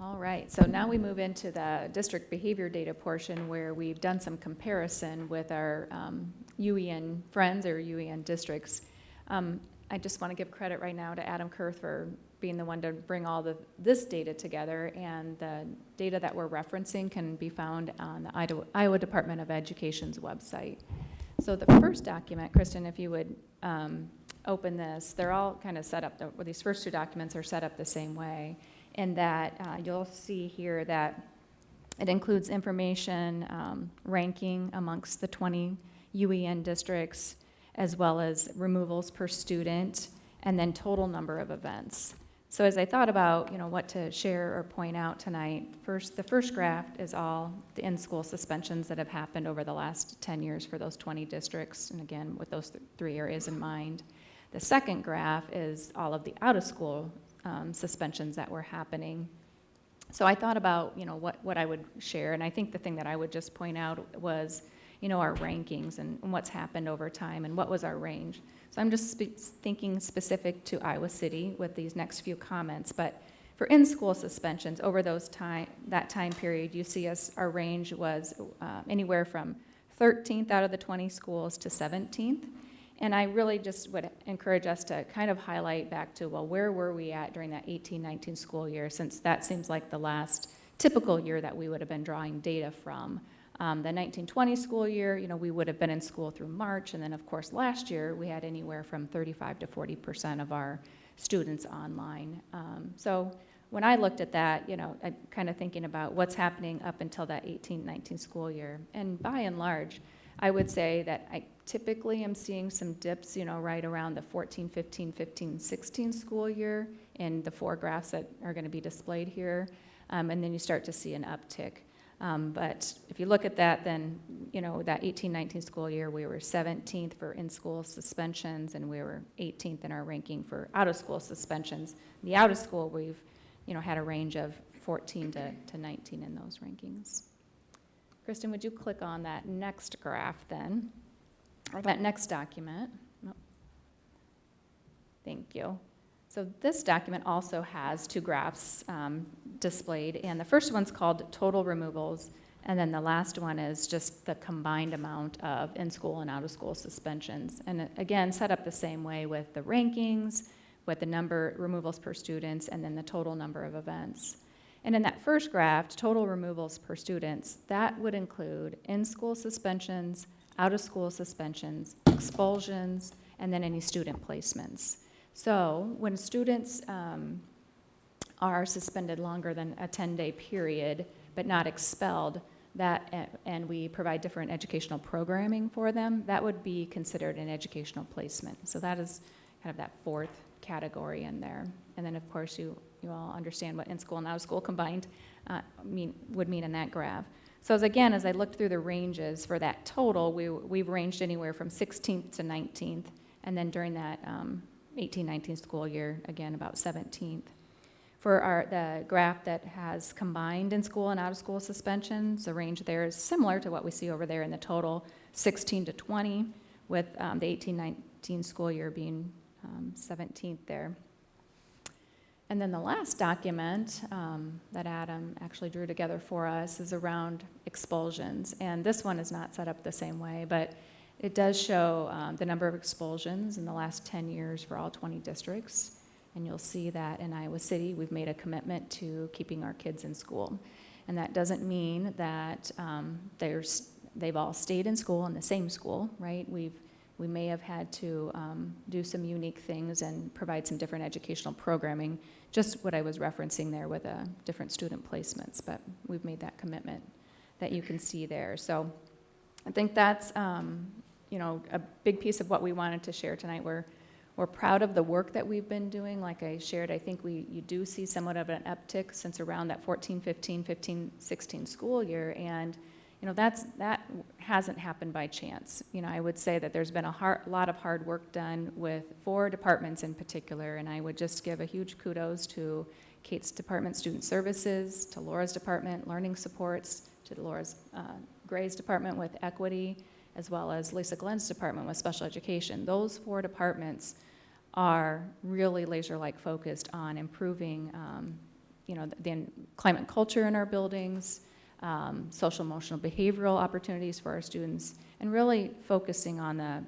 All right, so now we move into the district behavior data portion where we've done some comparison with our UEN friends or UEN districts. I just want to give credit right now to Adam Kurth for being the one to bring all this data together, and the data that we're referencing can be found on the Iowa Department of Education's website. So the first document, Kristen, if you would open this, they're all kind of set up, these first two documents are set up the same way, in that you'll see here that it includes information ranking amongst the 20 UEN districts, as well as removals per student, and then total number of events. So as I thought about, what to share or point out tonight, the first graph is all the in-school suspensions that have happened over the last 10 years for those 20 districts, and again, with those three areas in mind. The second graph is all of the out-of-school suspensions that were happening. So I thought about, what I would share, and I think the thing that I would just point out was, our rankings and what's happened over time and what was our range. So I'm just thinking specific to Iowa City with these next few comments, but for in-school suspensions over that time period, you see our range was anywhere from 13th out of the 20 schools to 17th. And I really just would encourage us to kind of highlight back to, well, where were we at during that 18-19 school year, since that seems like the last typical year that we would have been drawing data from. The 1920 school year, we would have been in school through March, and then of course last year we had anywhere from 35 to 40% of our students online. So when I looked at that, I'm kind of thinking about what's happening up until that 18-19 school year, and by and large, I would say that I typically am seeing some dips, right around the 14, 15, 15, 16 school year in the four graphs that are going to be displayed here, and then you start to see an uptick. But if you look at that, then, that 18-19 school year, we were 17th for in-school suspensions, and we were 18th in our ranking for out-of-school suspensions. The out-of-school, we've, had a range of 14 to 19 in those rankings. Kristen, would you click on that next graph then, or that next document? Nope. Thank you. So this document also has two graphs displayed, and the first one's called total removals, and then the last one is just the combined amount of in-school and out-of-school suspensions. And again, set up the same way with the rankings, with the number removals per students, and then the total number of events. And in that first graph, total removals per students, that would include in-school suspensions, out-of-school suspensions, expulsions, and then any student placements. So when students are suspended longer than a 10-day period, but not expelled, and we provide different educational programming for them, that would be considered an educational placement. So that is kind of that fourth category in there. And then, of course, you all understand what in-school and out-of-school combined would mean in that graph. So as I looked through the ranges for that total, we've ranged anywhere from 16th to 19th, and then during that 18-19 school year, again, about 17th. For the graph that has combined in-school and out-of-school suspensions, the range there is similar to what we see over there in the total, 16 to 20, with the 18-19 school year being 17th there. And then the last document that Adam actually drew together for us is around expulsions. And this one is not set up the same way, but it does show the number of expulsions in the last 10 years for all 20 districts. And you'll see that in Iowa City, we've made a commitment to keeping our kids in school. And that doesn't mean that they've all stayed in school in the same school, right? We may have had to do some unique things and provide some different educational programming, just what I was referencing there with different student placements, but we've made that commitment that you can see there. So I think that's a big piece of what we wanted to share tonight. We're proud of the work that we've been doing. Like I shared, I think you do see somewhat of an uptick since around that 15-16 school year, and that hasn't happened by chance. I would say that there's been a lot of hard work done with 4 departments in particular, and I would just give a huge kudos to Kate's department, Student Services, to Laura's department, Learning Supports, to Laura's Gray's department with Equity, as well as Lisa Glenn's department with Special Education. Those 4 departments are really laser-like focused on improving, the climate and culture in our buildings, social emotional behavioral opportunities for our students, and really focusing on the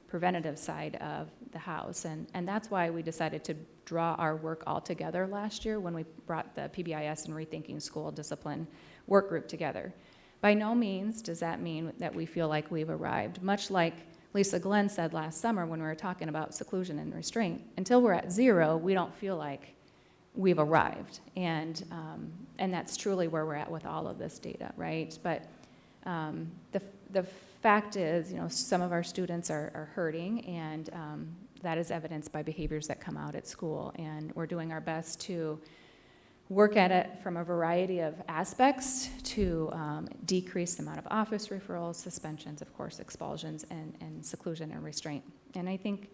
preventative side of the house. And that's why we decided to draw our work all together last year when we brought the PBIS and Rethinking School Discipline work group together. By no means does that mean that we feel like we've arrived. Much like Lisa Glenn said last summer when we were talking about seclusion and restraint, until we're at 0, we don't feel like we've arrived. And that's truly where we're at with all of this data, right? But the fact is, some of our students are hurting, and that is evidenced by behaviors that come out at school. And we're doing our best to work at it from a variety of aspects to decrease the amount of office referrals, suspensions, of course, expulsions, and seclusion and restraint. And I think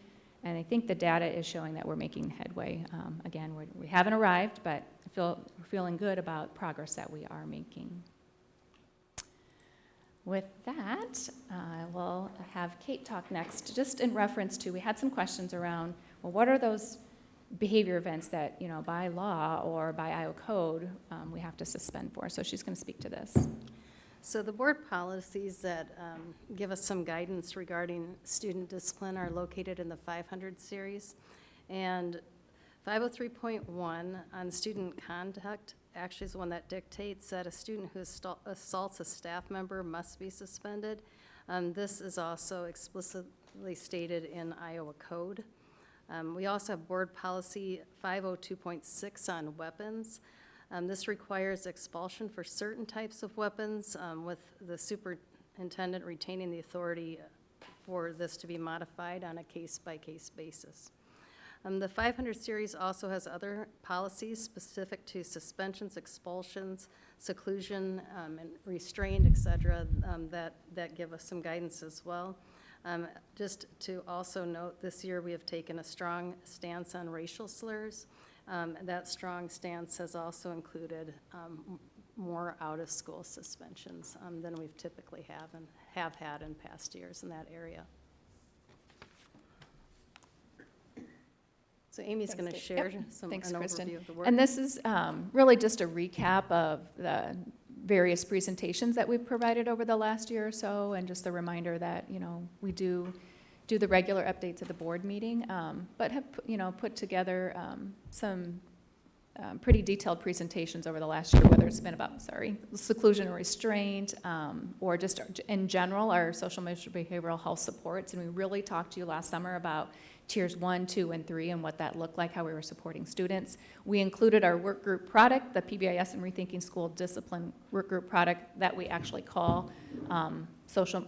the data is showing that we're making headway. Again, we haven't arrived, but we're feeling good about progress that we are making. With that, I will have Kate talk next, just in reference to, we had some questions around, well, what are those behavior events that, by law or by Iowa code, we have to suspend for. So she's going to speak to this. So the board policies that give us some guidance regarding student discipline are located in the 500 series. And 503.1 on student conduct actually is one that dictates that a student who assaults a staff member must be suspended. This is also explicitly stated in Iowa code. We also have board policy 502.6 on weapons. This requires expulsion for certain types of weapons, with the superintendent retaining the authority for this to be modified on a case-by-case basis. The 500 series also has other policies specific to suspensions, expulsions, seclusion, and restraint, et cetera, that give us some guidance as well. Just to also note, this year we have taken a strong stance on racial slurs. That strong stance has also included more out-of-school suspensions than we've typically have had in past years in that area. So Amy's going to Dave. share Yep. an Thanks, Kristen. overview of the work. And this is really just a recap of the various presentations that we've provided over the last year or so, and just a reminder that, we do the regular updates at the board meeting, but have, put together some pretty detailed presentations over the last year, whether it's been about, seclusion or restraint, or just in general, our social emotional behavioral health supports. And we really talked to you last summer about tiers 1, 2, and 3 and what that looked like, how we were supporting students. We included our work group product, the PBIS and Rethinking School Discipline work group product that we actually call social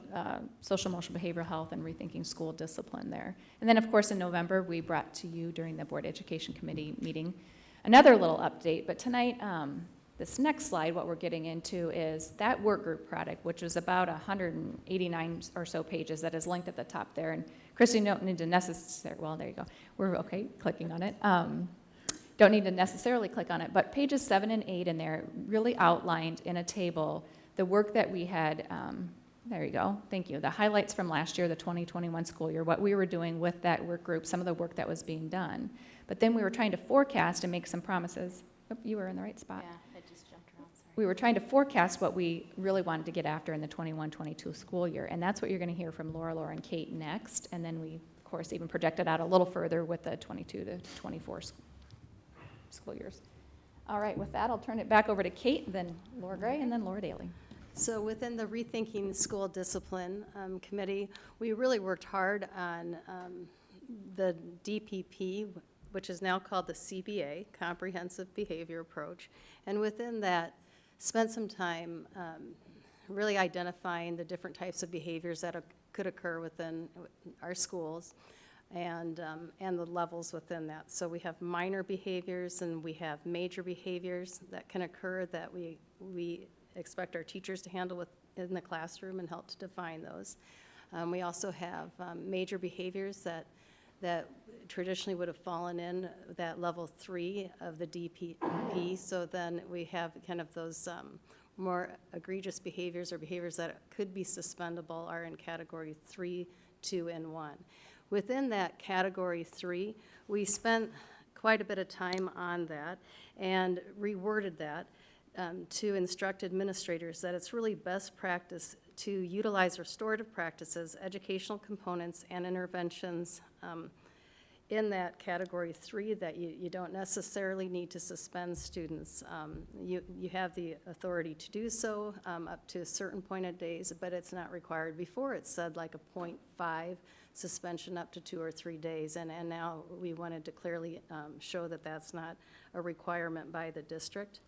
emotional behavioral health and Rethinking School Discipline there. And then, of course, in November, we brought to you during the Board Education Committee meeting another little update. But tonight, this next slide, what we're getting into is that work group product, which is about 189 or so pages that is linked at the top there. And Christy, don't need to necessarily, well, there you go. We're okay clicking on it. Don't need to necessarily click on it, but pages 7 and 8 in there really outlined in a table the work that we had, there you go, thank you, the highlights from last year, the 2021 school year, what we were doing with that work group, some of the work that was being done. But then we were trying to forecast and make some promises. Oh, you were in the right spot. Yeah, I just jumped around, sorry. We were trying to forecast what we really wanted to get after in the 21-22 school year, and that's what you're going to hear from Laura, and Kate next, and then we, of course, even projected out a little further with the 22 to 24 school years. All right, with that, I'll turn it back over to Kate, then Laura Gray, and then Laura Daly. So within the Rethinking School Discipline Committee, we really worked hard on the DPP, which is now called the CBA, Comprehensive Behavior Approach. And within that, spent some time really identifying the different types of behaviors that could occur within our schools and the levels within that. So we have minor behaviors and we have major behaviors that can occur that we expect our teachers to handle in the classroom and help to define those. We also have major behaviors that traditionally would have fallen in that level 3 of the DPP. So then we have kind of those more egregious behaviors or behaviors that could be suspendable are in category 3, 2, and 1. Within that category 3, we spent quite a bit of time on that and reworded that to instruct administrators that it's really best practice to utilize restorative practices, educational components, and interventions in that category 3 that you don't necessarily need to suspend students. You have the authority to do so up to a certain point of days, but it's not required. Before it said like a 0.5 suspension up to 2 or 3 days, and now we wanted to clearly show that that's not a requirement by the district.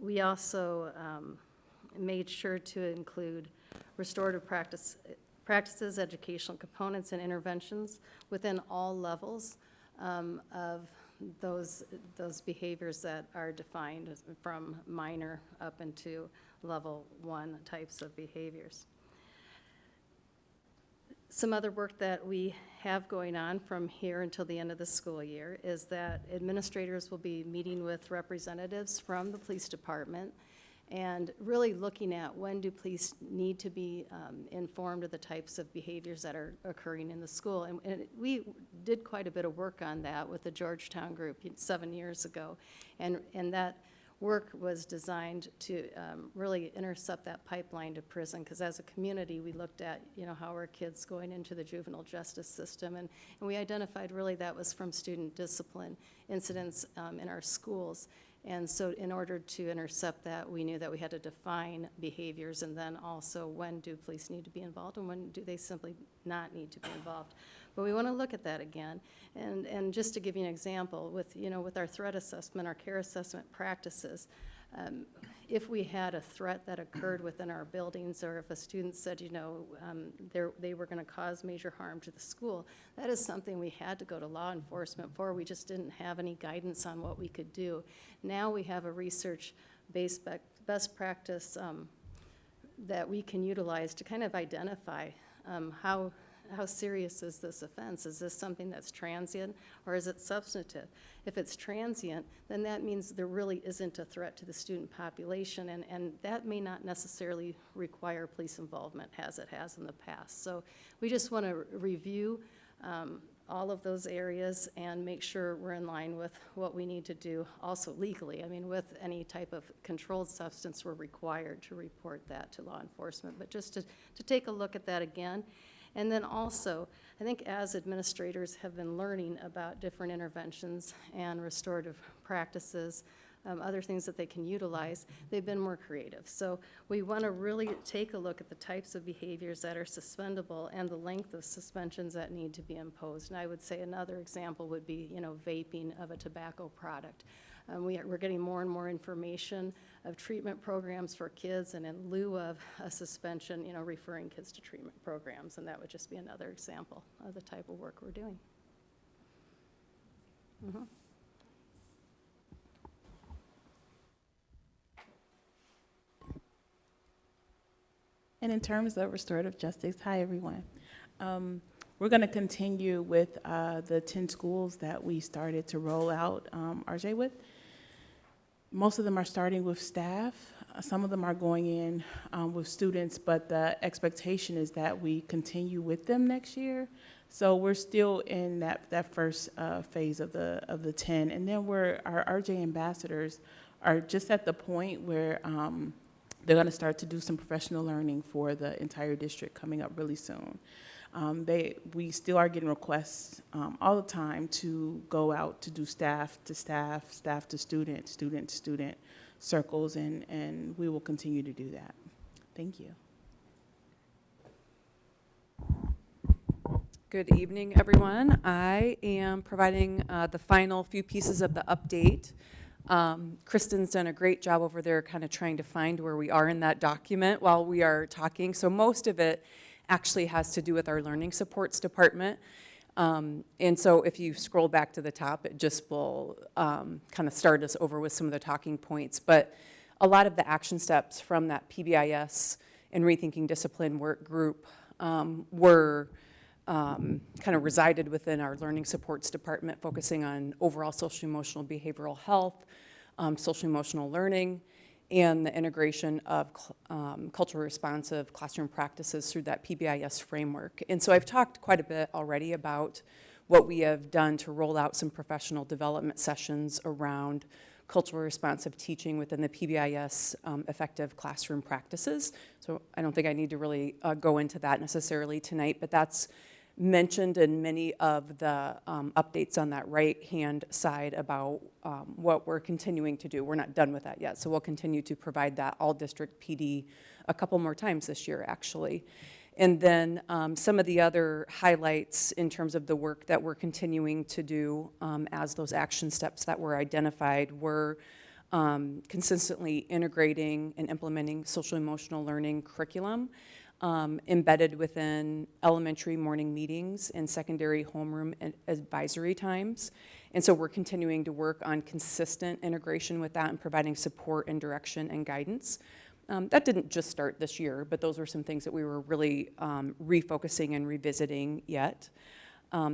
We also made sure to include restorative practices, educational components, and interventions within all levels of those behaviors that are defined from minor up into level 1 types of behaviors. Some other work that we have going on from here until the end of the school year is that administrators will be meeting with representatives from the police department and really looking at when do police need to be informed of the types of behaviors that are occurring in the school. And we did quite a bit of work on that with the Georgetown group 7 years ago. And that work was designed to really intercept that pipeline to prison, because as a community, we looked at, how are kids going into the juvenile justice system, and we identified really that was from student discipline incidents in our schools. And so in order to intercept that, we knew that we had to define behaviors, and then also when do police need to be involved and when do they simply not need to be involved. But we want to look at that again. And just to give you an example, with our threat assessment, our care assessment practices, If we had a threat that occurred within our buildings, or if a student said, they were going to cause major harm to the school, that is something we had to go to law enforcement for. We just didn't have any guidance on what we could do. Now we have a research-based best practice that we can utilize to kind of identify how serious is this offense? Is this something that's transient, or is it substantive? If it's transient, then that means there really isn't a threat to the student population, and that may not necessarily require police involvement as it has in the past. So we just want to review all of those areas and make sure we're in line with what we need to do also legally. I mean, with any type of controlled substance, we're required to report that to law enforcement. But just to take a look at that again. And then also, I think as administrators have been learning about different interventions and restorative practices, other things that they can utilize, they've been more creative. So we want to really take a look at the types of behaviors that are suspendable and the length of suspensions that need to be imposed. And I would say another example would be, vaping of a tobacco product. We're getting more and more information of treatment programs for kids, and in lieu of a suspension, referring kids to treatment programs, and that would just be another example of the type of work we're doing. Mm-hmm. And in terms of restorative justice, hi everyone. We're going to continue with the 10 schools that we started to roll out RJ with. Most of them are starting with staff. Some of them are going in with students, but the expectation is that we continue with them next year. So we're still in that first phase of the 10. And then our RJ ambassadors are just at the point where they're going to start to do some professional learning for the entire district coming up really soon. We still are getting requests all the time to go out to do staff to staff, staff to student, student to student circles, and we will continue to do that. Thank you. Good evening, everyone. I am providing the final few pieces of the update. Kristen's done a great job over there kind of trying to find where we are in that document while we are talking. So most of it actually has to do with our learning supports department. And so if you scroll back to the top, it just will kind of start us over with some of the talking points. But a lot of the action steps from that PBIS and Rethinking Discipline work group were kind of resided within our learning supports department, focusing on overall social emotional behavioral health, social emotional learning, and the integration of culturally responsive classroom practices through that PBIS framework. And so I've talked quite a bit already about what we have done to roll out some professional development sessions around culturally responsive teaching within the PBIS effective classroom practices. So I don't think I need to really go into that necessarily tonight, but that's mentioned in many of the updates on that right-hand side about what we're continuing to do. We're not done with that yet, so we'll continue to provide that all-district PD a couple more times this year, actually. And then some of the other highlights in terms of the work that we're continuing to do as those action steps that were identified were consistently integrating and implementing social-emotional learning curriculum embedded within elementary morning meetings and secondary homeroom and advisory times. And so we're continuing to work on consistent integration with that and providing support and direction and guidance. That didn't just start this year, but those were some things that we were really refocusing and revisiting yet.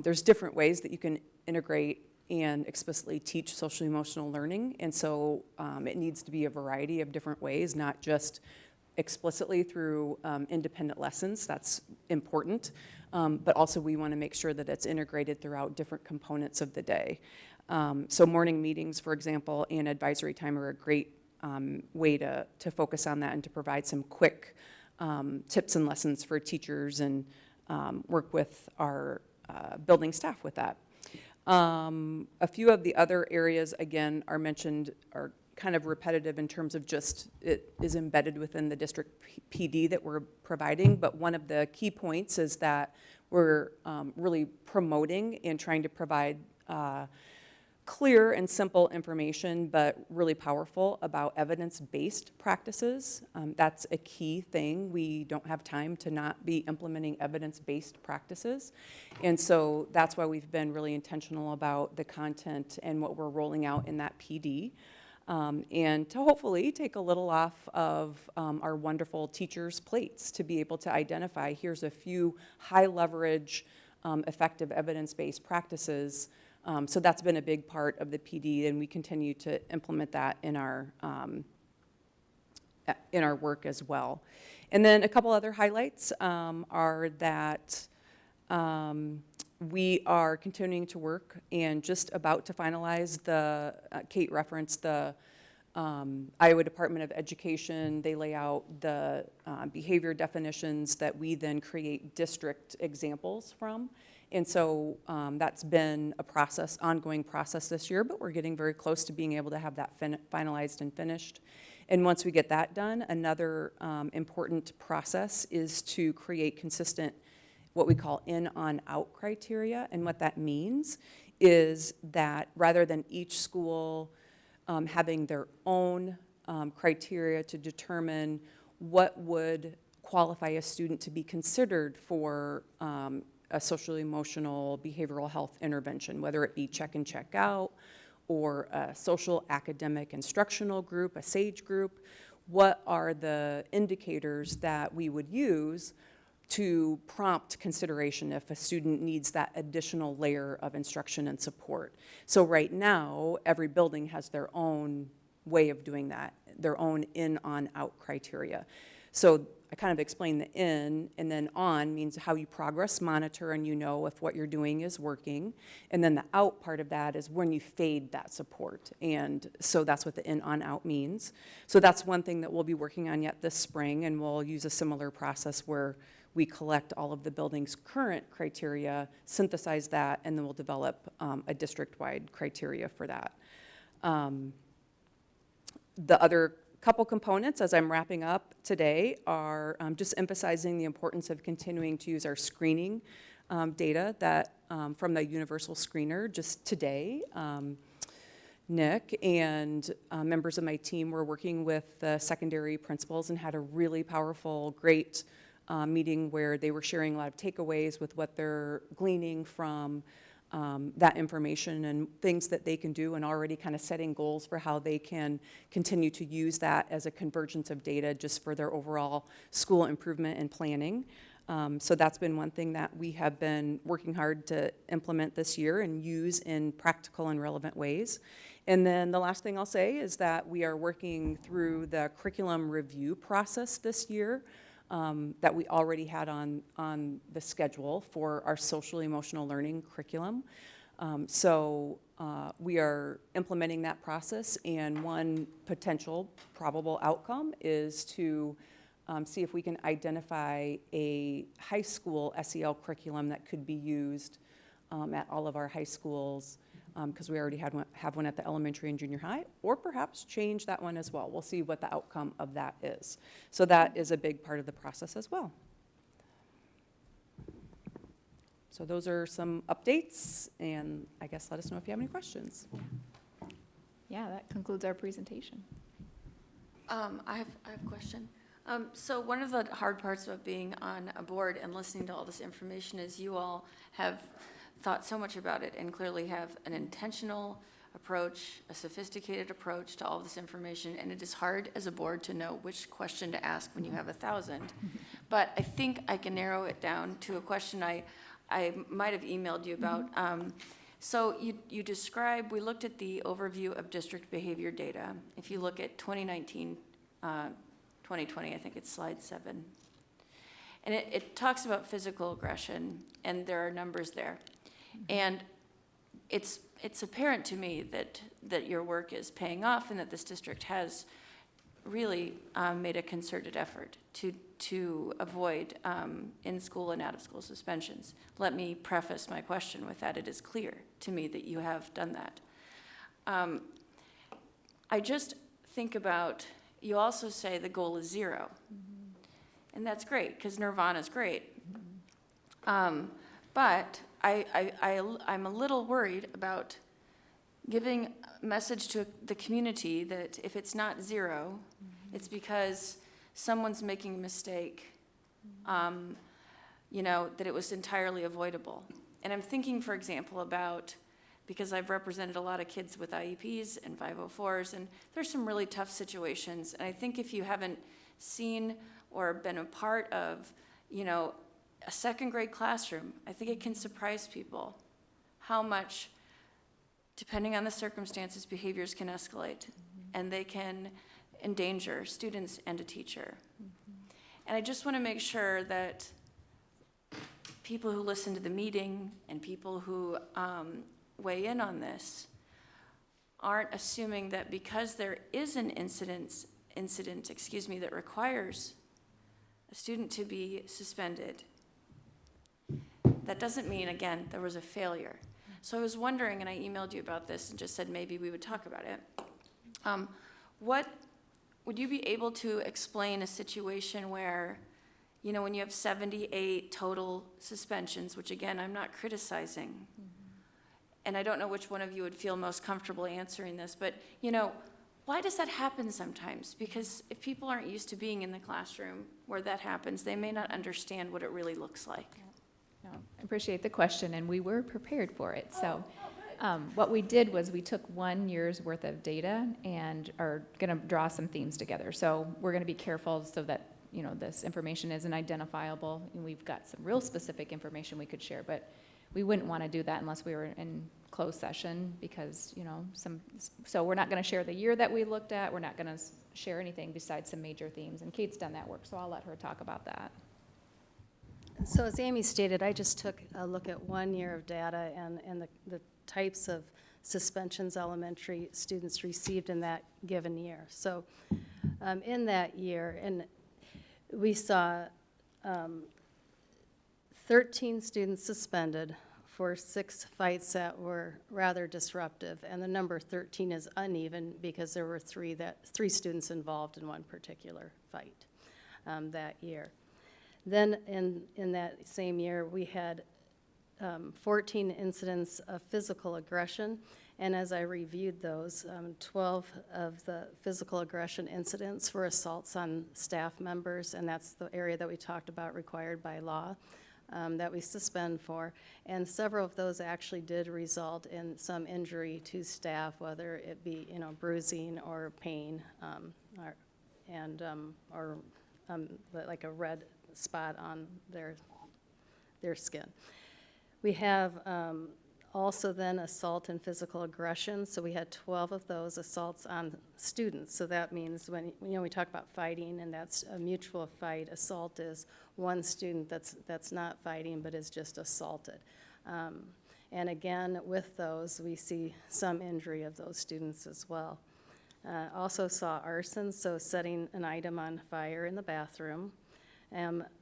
There's different ways that you can integrate and explicitly teach social emotional learning, and so it needs to be a variety of different ways, not just explicitly through independent lessons. That's important, but also we want to make sure that it's integrated throughout different components of the day. So morning meetings, for example, and advisory time are a great way to focus on that and to provide some quick tips and lessons for teachers and work with our building staff with that. A few of the other areas, again, are mentioned, are kind of repetitive in terms of just it is embedded within the district PD that we're providing, but one of the key points is that we're really promoting and trying to provide clear and simple information, but really powerful about evidence-based practices. That's a key thing. We don't have time to not be implementing evidence-based practices. And so that's why we've been really intentional about the content and what we're rolling out in that PD. And to hopefully take a little off of our wonderful teachers' plates to be able to identify, here's a few high leverage, effective evidence-based practices. So that's been a big part of the PD, and we continue to implement that in our work as well. And then a couple other highlights are that we are continuing to work and just about to finalize the, Kate referenced the Iowa Department of Education. They lay out the behavior definitions that we then create district examples from. And so that's been a process, ongoing process this year, but we're getting very close to being able to have that finalized and finished. And once we get that done, another important process is to create consistent, what we call in-on-out criteria. And what that means is that rather than each school having their own criteria to determine what would qualify a student to be considered for a social emotional behavioral health intervention, whether it be check and check out or a social academic instructional group, a SAGE group, what are the indicators that we would use to prompt consideration if a student needs that additional layer of instruction and support. So right now, every building has their own way of doing that, their own in, on, out criteria. So I kind of explained the in, and then on means how you progress monitor and you know if what you're doing is working. And then the out part of that is when you fade that support. And so that's what the in, on, out means. So that's one thing that we'll be working on yet this spring, and we'll use a similar process where we collect all of the building's current criteria, synthesize that, and then we'll develop a district-wide criteria for that. The other couple components, as I'm wrapping up today, are just emphasizing the importance of continuing to use our screening data that from the universal screener. Just today, Nick and members of my team were working with the secondary principals and had a really powerful, great meeting where they were sharing a lot of takeaways with what they're gleaning from that information and things that they can do, and already kind of setting goals for how they can continue to use that as a convergence of data just for their overall school improvement and planning. So that's been one thing that we have been working hard to implement this year and use in practical and relevant ways. And then the last thing I'll say is that we are working through the curriculum review process this year. That we already had on the schedule for our social emotional learning curriculum. So we are implementing that process, and one potential probable outcome is to see if we can identify a high school SEL curriculum that could be used at all of our high schools, because we already have one at the elementary and junior high, or perhaps change that one as well. We'll see what the outcome of that is. So that is a big part of the process as well. So those are some updates, and I guess let us know if you have any questions. Yeah, that concludes our presentation. I have a question. So one of the hard parts of being on a board and listening to all this information is you all have thought so much about it and clearly have an intentional approach, a sophisticated approach to all this information, and it is hard as a board to know which question to ask when you have 1,000. But I think I can narrow it down to a question I might have emailed you about. So you describe, we looked at the overview of district behavior data. If you look at 2019, 2020, I think it's slide 7. And it talks about physical aggression, and there are numbers there. And it's apparent to me that your work is paying off and that this district has really made a concerted effort to avoid in-school and out-of-school suspensions. Let me preface my question with that. It is clear to me that you have done that. I just think about, you also say the goal is 0. And that's great, because nirvana is great. But I'm a little worried about giving a message to the community that if it's not zero, it's because someone's making a mistake, that it was entirely avoidable. And I'm thinking, for example, about, because I've represented a lot of kids with IEPs and 504s, and there's some really tough situations. And I think if you haven't seen or been a part of, a second grade classroom, I think it can surprise people how much, depending on the circumstances, behaviors can escalate, and they can endanger students and a teacher. And I just want to make sure that people who listen to the meeting and people who weigh in on this aren't assuming that because there is an incident, that requires a student to be suspended, that doesn't mean, again, there was a failure. So I was wondering, and I emailed you about this and just said maybe we would talk about it. Would you be able to explain a situation where, when you have 78 total suspensions, which again, I'm not criticizing, and I don't know which one of you would feel most comfortable answering this, but, why does that happen sometimes? Because if people aren't used to being in the classroom where that happens, they may not understand what it really looks like. No, I appreciate the question, and we were prepared for it. So what we did was we took 1 year's worth of data and are going to draw some themes together. So we're going to be careful so that this information isn't identifiable, and we've got some real specific information we could share, but we wouldn't want to do that unless we were in closed session because, so we're not going to share the year that we looked at. We're not going to share anything besides some major themes, and Kate's done that work, so I'll let her talk about that. So as Amy stated, I just took a look at 1 year of data and the types of suspensions elementary students received in that given year. So in that year, and we saw 13 students suspended for 6 fights that were rather disruptive, and the number 13 is uneven because there were 3 students involved in one particular fight that year. Then in that same year, we had 14 incidents of physical aggression, and as I reviewed those, 12 of the physical aggression incidents were assaults on staff members, and that's the area that we talked about required by law that we suspend for. And several of those actually did result in some injury to staff, whether it be bruising or pain, or like a red spot on their skin. We have also then assault and physical aggression. So we had 12 of those assaults on students. So that means when we talk about fighting and that's a mutual fight, assault is one student that's not fighting but is just assaulted. And again, with those, we see some injury of those students as well. Also saw arson, so setting an item on fire in the bathroom.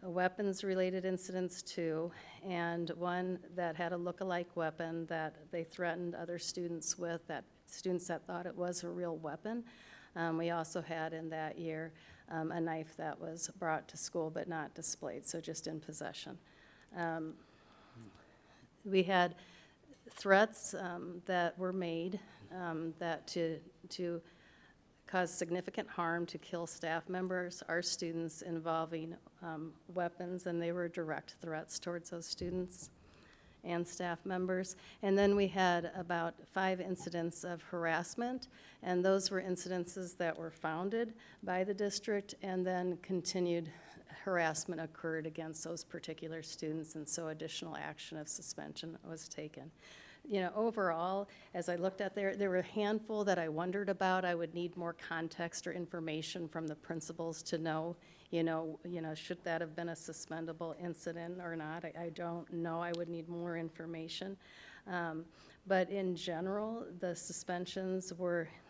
Weapons-related incidents too, and one that had a look-alike weapon that they threatened other students with, that students that thought it was a real weapon. We also had in that year a knife that was brought to school but not displayed, so just in possession. We had threats that were made that to cause significant harm, to kill staff members, our students, involving weapons, and they were direct threats towards those students and staff members. And then we had about 5 incidents of harassment, and those were incidences that were founded by the district, and then continued harassment occurred against those particular students, and so additional action of suspension was taken. Overall, as I looked at there were a handful that I wondered about. I would need more context or information from the principals to know, should that have been a suspendable incident or not? I don't know. I would need more information. But in general, the suspensions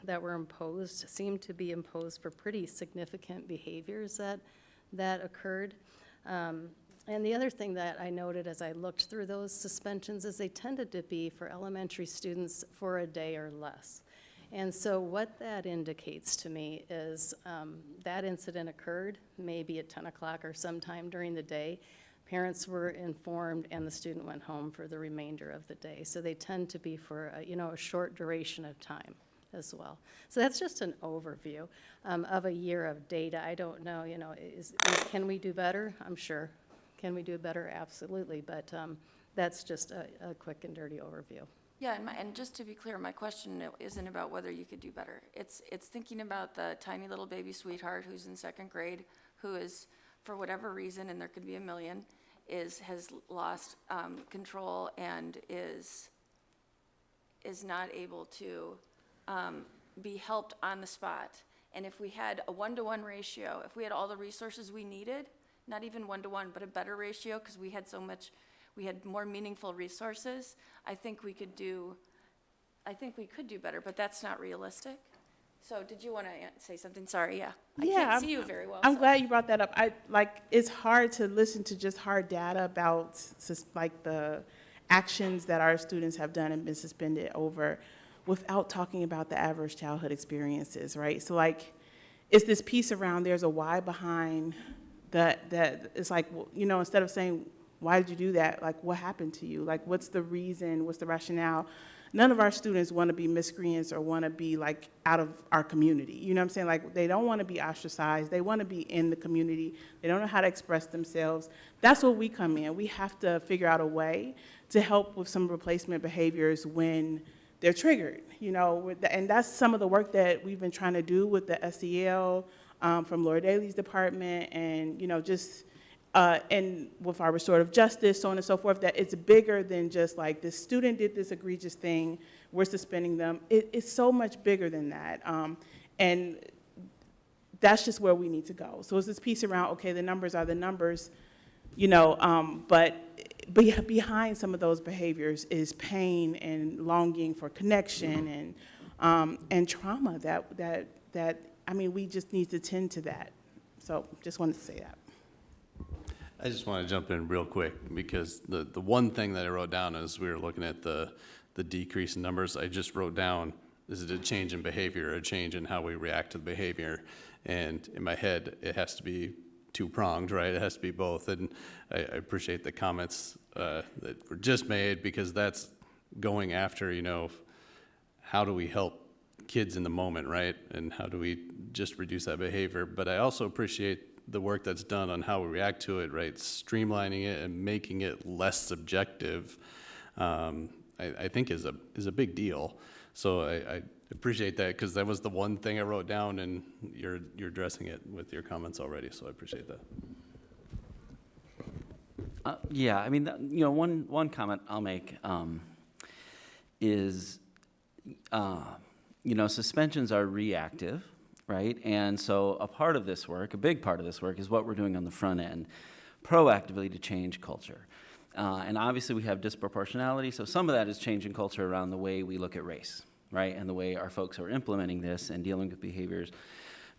that were imposed seemed to be imposed for pretty significant behaviors that occurred. And the other thing that I noted as I looked through those suspensions is they tended to be for elementary students for a day or less. And so what that indicates to me is that incident occurred maybe at 10 o'clock or sometime during the day. parents were informed, and the student went home for the remainder of the day. So they tend to be for, a short duration of time as well. So that's just an overview of a year of data. I don't know, can we do better? I'm sure. Can we do better? Absolutely. But that's just a quick and dirty overview. Yeah, and just to be clear, my question isn't about whether you could do better. It's thinking about the tiny little baby sweetheart who's in 2nd grade, who is, for whatever reason, and there could be a million, has lost control and is not able to be helped on the spot. And if we had a 1-to-1 ratio, if we had all the resources we needed, not even 1-to-1, but a better ratio, because we had more meaningful resources, I think we could do better, but that's not realistic. So did you want to say something? Sorry, yeah. I can't see you very well. I'm so. glad you brought that up. It's hard to listen to just hard data about the actions that our students have done and been suspended over without talking about the adverse childhood experiences, right? So it's this piece around there's a why behind that it's instead of saying, why did you do that? What happened to you? What's the reason? What's the rationale? None of our students want to be miscreants or want to be out of our community. You know what I'm saying? They don't want to be ostracized. They want to be in the community. They don't know how to express themselves. That's where we come in. We have to figure out a way to help with some replacement behaviors when they're triggered, and that's some of the work that we've been trying to do with the SEL from Laura Daly's department, and and with our restorative justice, so on and so forth, that it's bigger than just this student did this egregious thing, we're suspending them. It's so much bigger than that, and that's just where we need to go. So it's this piece around, okay, the numbers are the numbers, but behind some of those behaviors is pain and longing for connection and trauma that we just need to tend to that. So just wanted to say that. I just want to jump in real quick because the one thing that I wrote down as we were looking at the decrease in numbers, I just wrote down, is it a change in behavior, a change in how we react to the behavior? And in my head, it has to be two-pronged, right? It has to be both. And I appreciate the comments that were just made because that's going after, how do we help kids in the moment, right? And how do we just reduce that behavior? But I also appreciate the work that's done on how we react to it, right? Streamlining it and making it less subjective, I think is a big deal. So I appreciate that because that was the one thing I wrote down, and you're addressing it with your comments already. So I appreciate that. Yeah, one comment I'll make is, suspensions are reactive. Right? And so a part of this work, a big part of this work, is what we're doing on the front end, proactively to change culture. And obviously we have disproportionality, so some of that is changing culture around the way we look at race, right? And the way our folks who are implementing this and dealing with behaviors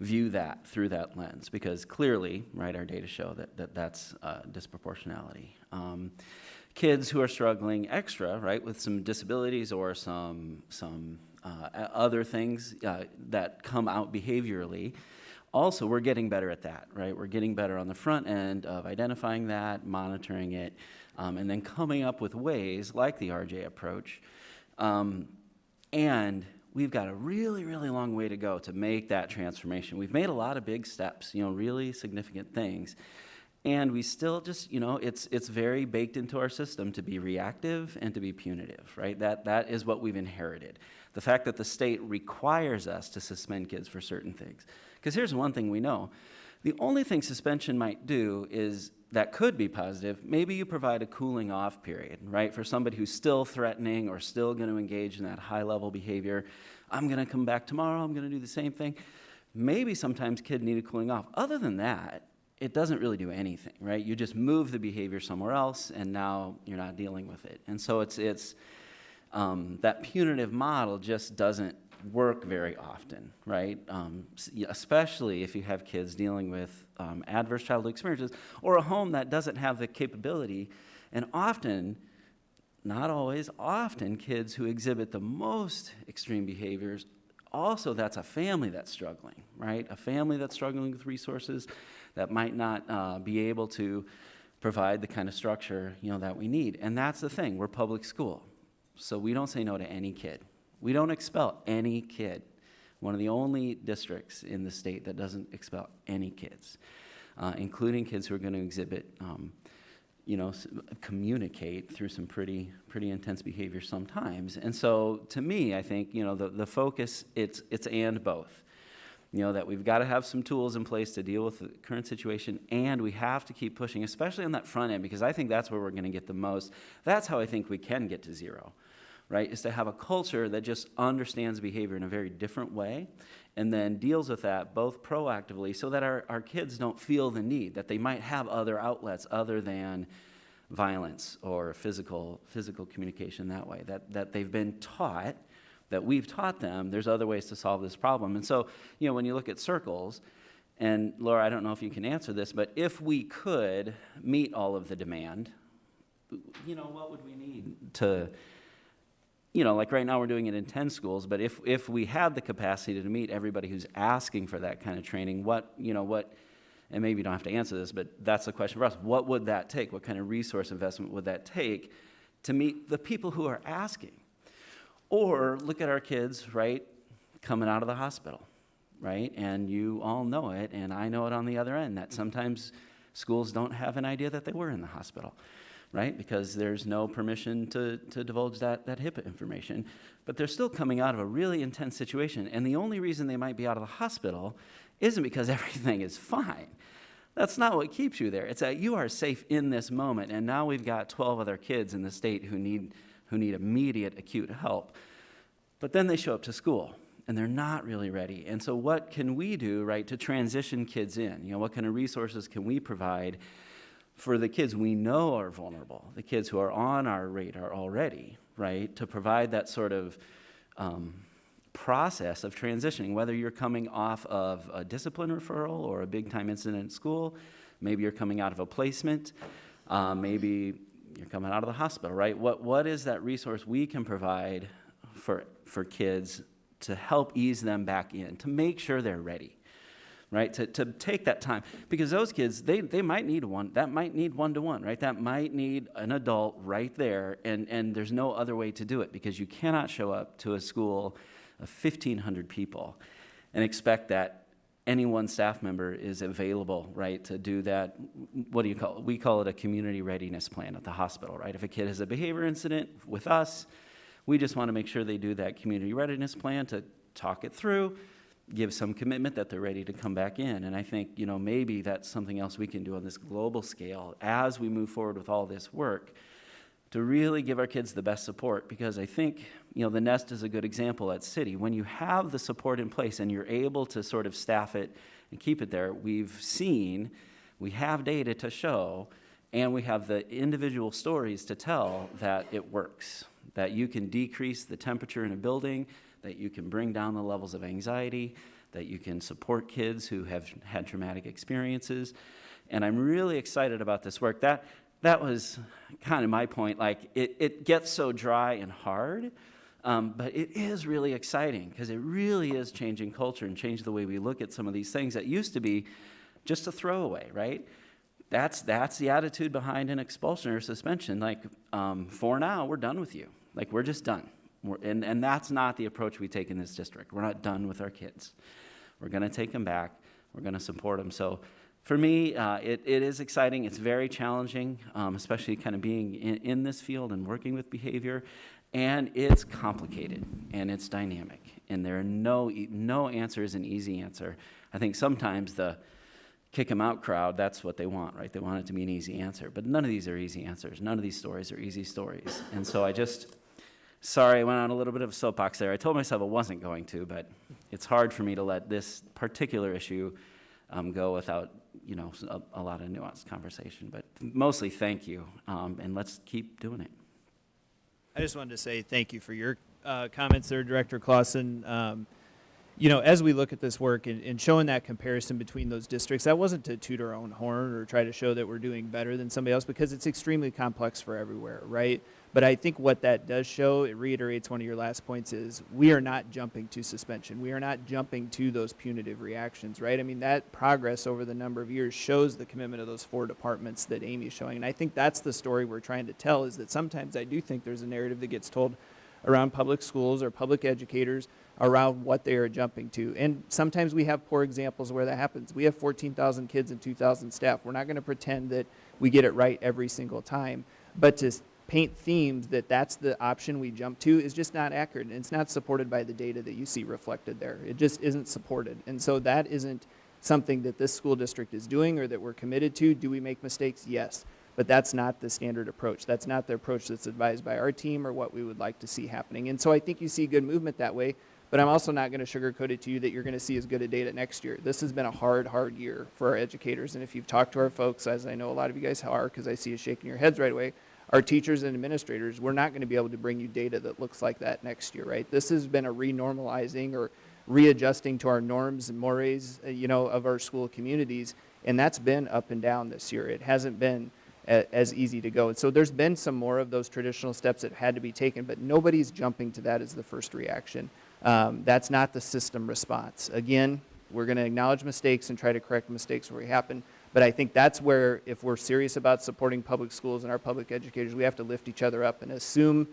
view that through that lens, because clearly, right, our data show that's disproportionality. Kids who are struggling extra, right, with some disabilities or some other things that come out behaviorally, also we're getting better at that, right? We're getting better on the front end of identifying that, monitoring it, and then coming up with ways like the RJ approach. And we've got a really, really long way to go to make that transformation. We've made a lot of big steps, really significant things. And we still just, it's very baked into our system to be reactive and to be punitive, right? That is what we've inherited. The fact that the state requires us to suspend kids for certain things. Because here's one thing we know. The only thing suspension might do is, that could be positive, maybe you provide a cooling off period, right? For somebody who's still threatening or still going to engage in that high level behavior. I'm going to come back tomorrow, I'm going to do the same thing. Maybe sometimes kids need a cooling off. Other than that, it doesn't really do anything, right? You just move the behavior somewhere else, and now you're not dealing with it. And so it's that punitive model just doesn't work very often, right? Especially if you have kids dealing with adverse childhood experiences or a home that doesn't have the capability. And often, not always, often kids who exhibit the most extreme behaviors, also that's a family that's struggling, right? A family that's struggling with resources that might not be able to provide the kind of structure, that we need. And that's the thing, we're public school. So we don't say no to any kid. We don't expel any kid. One of the only districts in the state that doesn't expel any kids, including kids who are going to exhibit, communicate through some pretty intense behavior sometimes. And so to me, I think, the focus, it's and both. That we've got to have some tools in place to deal with the current situation, and we have to keep pushing, especially on that front end, because I think that's where we're going to get the most. That's how I think we can get to zero, right? Is to have a culture that just understands behavior in a very different way, and then deals with that both proactively so that our kids don't feel the need, that they might have other outlets other than violence or physical communication that way, that they've been taught, that we've taught them, there's other ways to solve this problem. And so, when you look at circles, and Laura, I don't know if you can answer this, but if we could meet all of the demand, what would we need to, like right now we're doing it in 10 schools, but if we had the capacity to meet everybody who's asking for that kind of training, what, and maybe you don't have to answer this, but that's the question for us, what would that take? What kind of resource investment would that take to meet the people who are asking? Or look at our kids, right, coming out of the hospital, right? And you all know it, and I know it on the other end, that sometimes schools don't have an idea that they were in the hospital, right? Because there's no permission to divulge that HIPAA information. But they're still coming out of a really intense situation, and the only reason they might be out of the hospital isn't because everything is fine. That's not what keeps you there. It's that you are safe in this moment, and now we've got 12 other kids in the state who need immediate acute help. But then they show up to school, and they're not really ready. And so what can we do, right, to transition kids in? What kind of resources can we provide for the kids we know are vulnerable, the kids who are on our radar already, right, to provide that sort of process of transitioning, whether you're coming off of a discipline referral or a big-time incident at school, maybe you're coming out of a placement, maybe you're coming out of the hospital, right? What is that resource we can provide for kids to help ease them back in, to make sure they're ready, right? To take that time, because those kids, they might need one-to-one, right? That might need an adult right there, and there's no other way to do it, because you cannot show up to a school of 1,500 people and expect that any one staff member is available, right, to do that. What do you call it? We call it a community readiness plan at the hospital, right? If a kid has a behavior incident with us, we just want to make sure they do that community readiness plan to talk it through, give some commitment that they're ready to come back in. And I think, maybe that's something else we can do on this global scale as we move forward with all this work, to really give our kids the best support, because I think, the Nest is a good example at City. When you have the support in place and you're able to sort of staff it and keep it there, we have data to show, and we have the individual stories to tell that it works, that you can decrease the temperature in a building, that you can bring down the levels of anxiety, that you can support kids who have had traumatic experiences. And I'm really excited about this work. That was kind of my point. Like, it gets so dry and hard, but it is really exciting, because it really is changing culture and changing the way we look at some of these things that used to be just a throwaway, right? That's the attitude behind an expulsion or suspension. Like, for now, we're done with you. Like, we're just done. And that's not the approach we take in this district. We're not done with our kids. We're going to take them back. We're going to support them. So for me, it is exciting. It's very challenging, especially kind of being in this field and working with behavior. And it's complicated, and it's dynamic. And there are no answer is an easy answer. I think sometimes the kick them out crowd, that's what they want, right? They want it to be an easy answer. But none of these are easy answers. None of these stories are easy stories. And so sorry, I went on a little bit of a soapbox there. I told myself I wasn't going to, but it's hard for me to let this particular issue go without, a lot of nuanced conversation. But mostly thank you, and let's keep doing it. I just wanted to say thank you for your comments there, Director Clausen. As we look at this work and showing that comparison between those districts, that wasn't to toot our own horn or try to show that we're doing better than somebody else, because it's extremely complex for everywhere, right? But I think what that does show, it reiterates one of your last points, is we are not jumping to suspension. We are not jumping to those punitive reactions, right? I mean, that progress over the number of years shows the commitment of those 4 departments that Amy's showing. And I think that's the story we're trying to tell, is that sometimes I do think there's a narrative that gets told around public schools or public educators around what they are jumping to. And sometimes we have poor examples where that happens. We have 14,000 kids and 2,000 staff. We're not going to pretend that we get it right every single time. But to paint themes that that's the option we jump to is just not accurate, and it's not supported by the data that you see reflected there. It just isn't supported. And so that isn't something that this school district is doing or that we're committed to. Do we make mistakes? Yes. But that's not the standard approach. That's not the approach that's advised by our team or what we would like to see happening. And so I think you see good movement that way, but I'm also not going to sugarcoat it to you that you're going to see as good a data next year. This has been a hard year for our educators. And if you've talked to our folks, as I know a lot of you guys are, because I see you shaking your heads right away, our teachers and administrators, we're not going to be able to bring you data that looks like that next year, right? This has been a renormalizing or readjusting to our norms and mores, of our school communities, and that's been up and down this year. It hasn't been as easy to go. And so there's been some more of those traditional steps that had to be taken, but nobody's jumping to that as the first reaction. That's not the system response. Again, we're going to acknowledge mistakes and try to correct mistakes where they happen. But I think that's where, if we're serious about supporting public schools and our public educators, we have to lift each other up and assume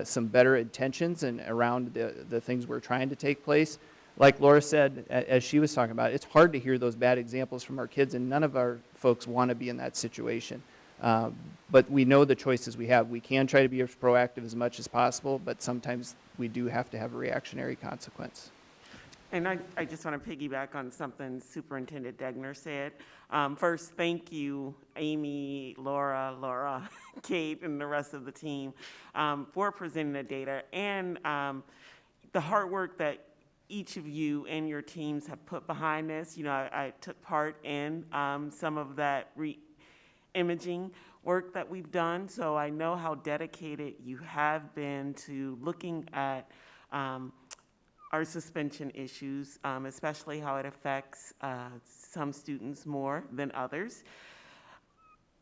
some better intentions and around the things we're trying to take place. Like Laura said, as she was talking about, it's hard to hear those bad examples from our kids, and none of our folks want to be in that situation. But we know the choices we have. We can try to be as proactive as much as possible, but sometimes we do have to have a reactionary consequence. And I just want to piggyback on something Superintendent Degner said. First, thank you, Amy, Laura, Kate, and the rest of the team for presenting the data and the hard work that each of you and your teams have put behind this. I took part in some of that imaging work that we've done, so I know how dedicated you have been to looking at our suspension issues, especially how it affects some students more than others.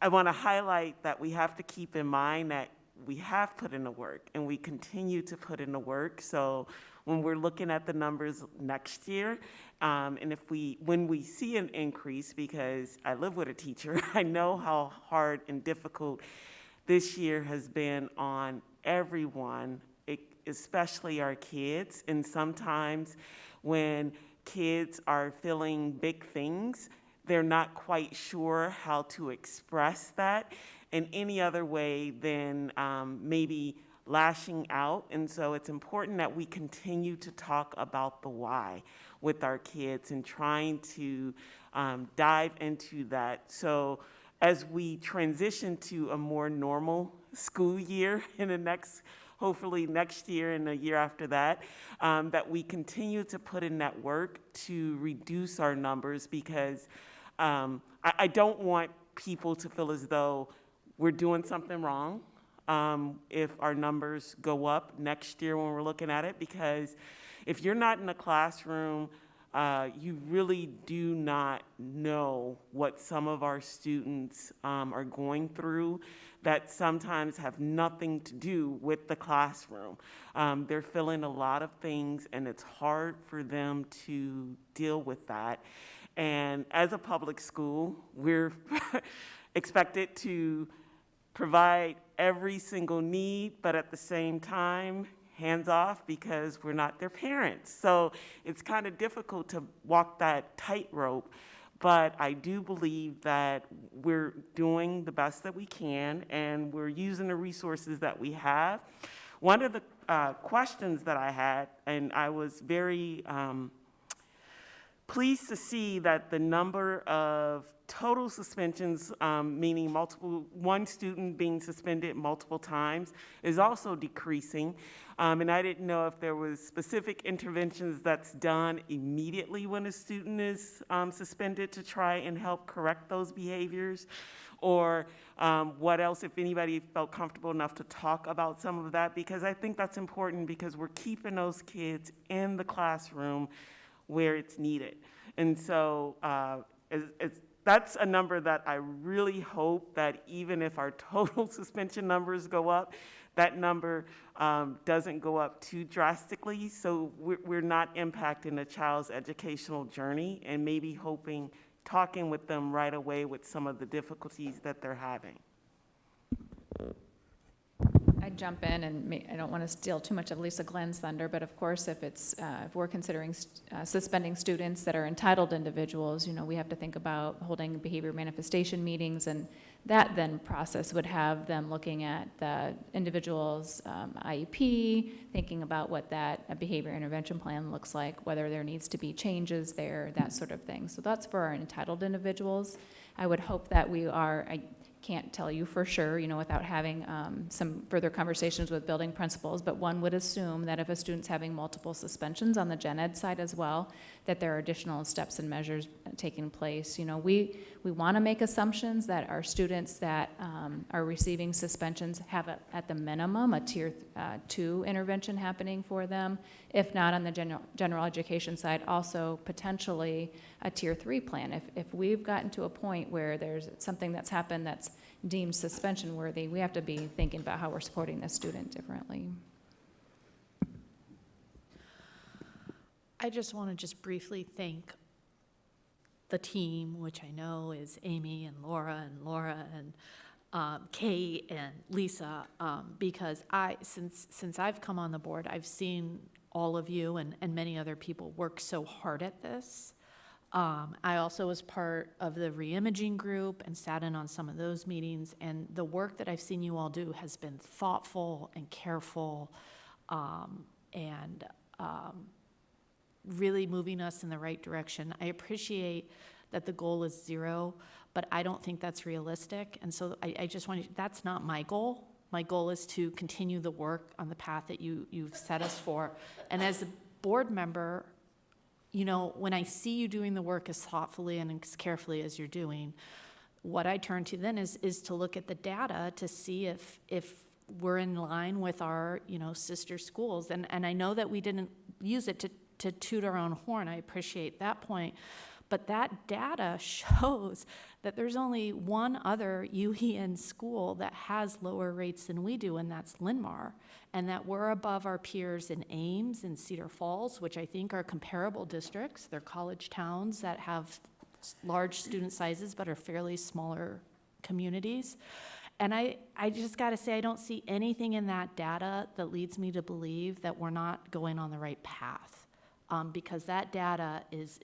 I want to highlight that we have to keep in mind that we have put in the work and we continue to put in the work. So when we're looking at the numbers next year, and when we see an increase, because I live with a teacher, I know how hard and difficult this year has been on everyone, especially our kids. And sometimes when kids are feeling big things, they're not quite sure how to express that in any other way than maybe lashing out. And so it's important that we continue to talk about the why with our kids and trying to dive into that. So as we transition to a more normal school year in the next, hopefully next year and the year after that, that we continue to put in that work to reduce our numbers, because I don't want people to feel as though we're doing something wrong if our numbers go up next year when we're looking at it, because if you're not in the classroom, you really do not know what some of our students are going through that sometimes have nothing to do with the classroom. They're feeling a lot of things, and it's hard for them to deal with that. And as a public school, we're expected to provide every single need, but at the same time, hands off, because we're not their parents. So it's kind of difficult to walk that tightrope, but I do believe that we're doing the best that we can, and we're using the resources that we have. One of the questions that I had, and I was very pleased to see that the number of total suspensions, meaning one student being suspended multiple times, is also decreasing. And I didn't know if there was specific interventions that's done immediately when a student is suspended to try and help correct those behaviors, or what else, if anybody felt comfortable enough to talk about some of that, because I think that's important, because we're keeping those kids in the classroom where it's needed. And so that's a number that I really hope that even if our total suspension numbers go up, that number doesn't go up too drastically, so we're not impacting a child's educational journey, and maybe talking with them right away with some of the difficulties that they're having. I'd jump in, and I don't want to steal too much of Lisa Glenn's thunder, but of course, if we're considering suspending students that are entitled individuals, we have to think about holding behavior manifestation meetings, and that then process would have them looking at the individual's IEP, thinking about what that behavior intervention plan looks like, whether there needs to be changes there, that sort of thing. So that's for our entitled individuals. I would hope that I can't tell you for sure, without having some further conversations with building principals, but one would assume that if a student's having multiple suspensions on the gen ed side as well, that there are additional steps and measures taking place. We want to make assumptions that our students that are receiving suspensions have at the minimum a tier 2 intervention happening for them. If not on the general education side, also potentially a tier 3 plan. If we've gotten to a point where there's something that's happened that's deemed suspension worthy, we have to be thinking about how we're supporting the student differently. I just want to briefly thank the team, which I know is Amy and Laura and Kate and Lisa, because since I've come on the board, I've seen all of you and many other people work so hard at this. I also was part of the reimaging group and sat in on some of those meetings, and the work that I've seen you all do has been thoughtful and careful, and really moving us in the right direction. I appreciate that the goal is 0, but I don't think that's realistic, and so I just want to, that's not my goal. My goal is to continue the work on the path that you've set us for. And as a board member, when I see you doing the work as thoughtfully and as carefully as you're doing, what I turn to then is to look at the data to see if we're in line with our, sister schools. And I know that we didn't use it to toot our own horn. I appreciate that point. But that data shows that there's only one other UEN school that has lower rates than we do, and that's Linn-Mar, and that we're above our peers in Ames and Cedar Falls, which I think are comparable districts. They're college towns that have large student sizes but are fairly smaller communities. And I just got to say, I don't see anything in that data that leads me to believe that we're not going on the right path. Because that data is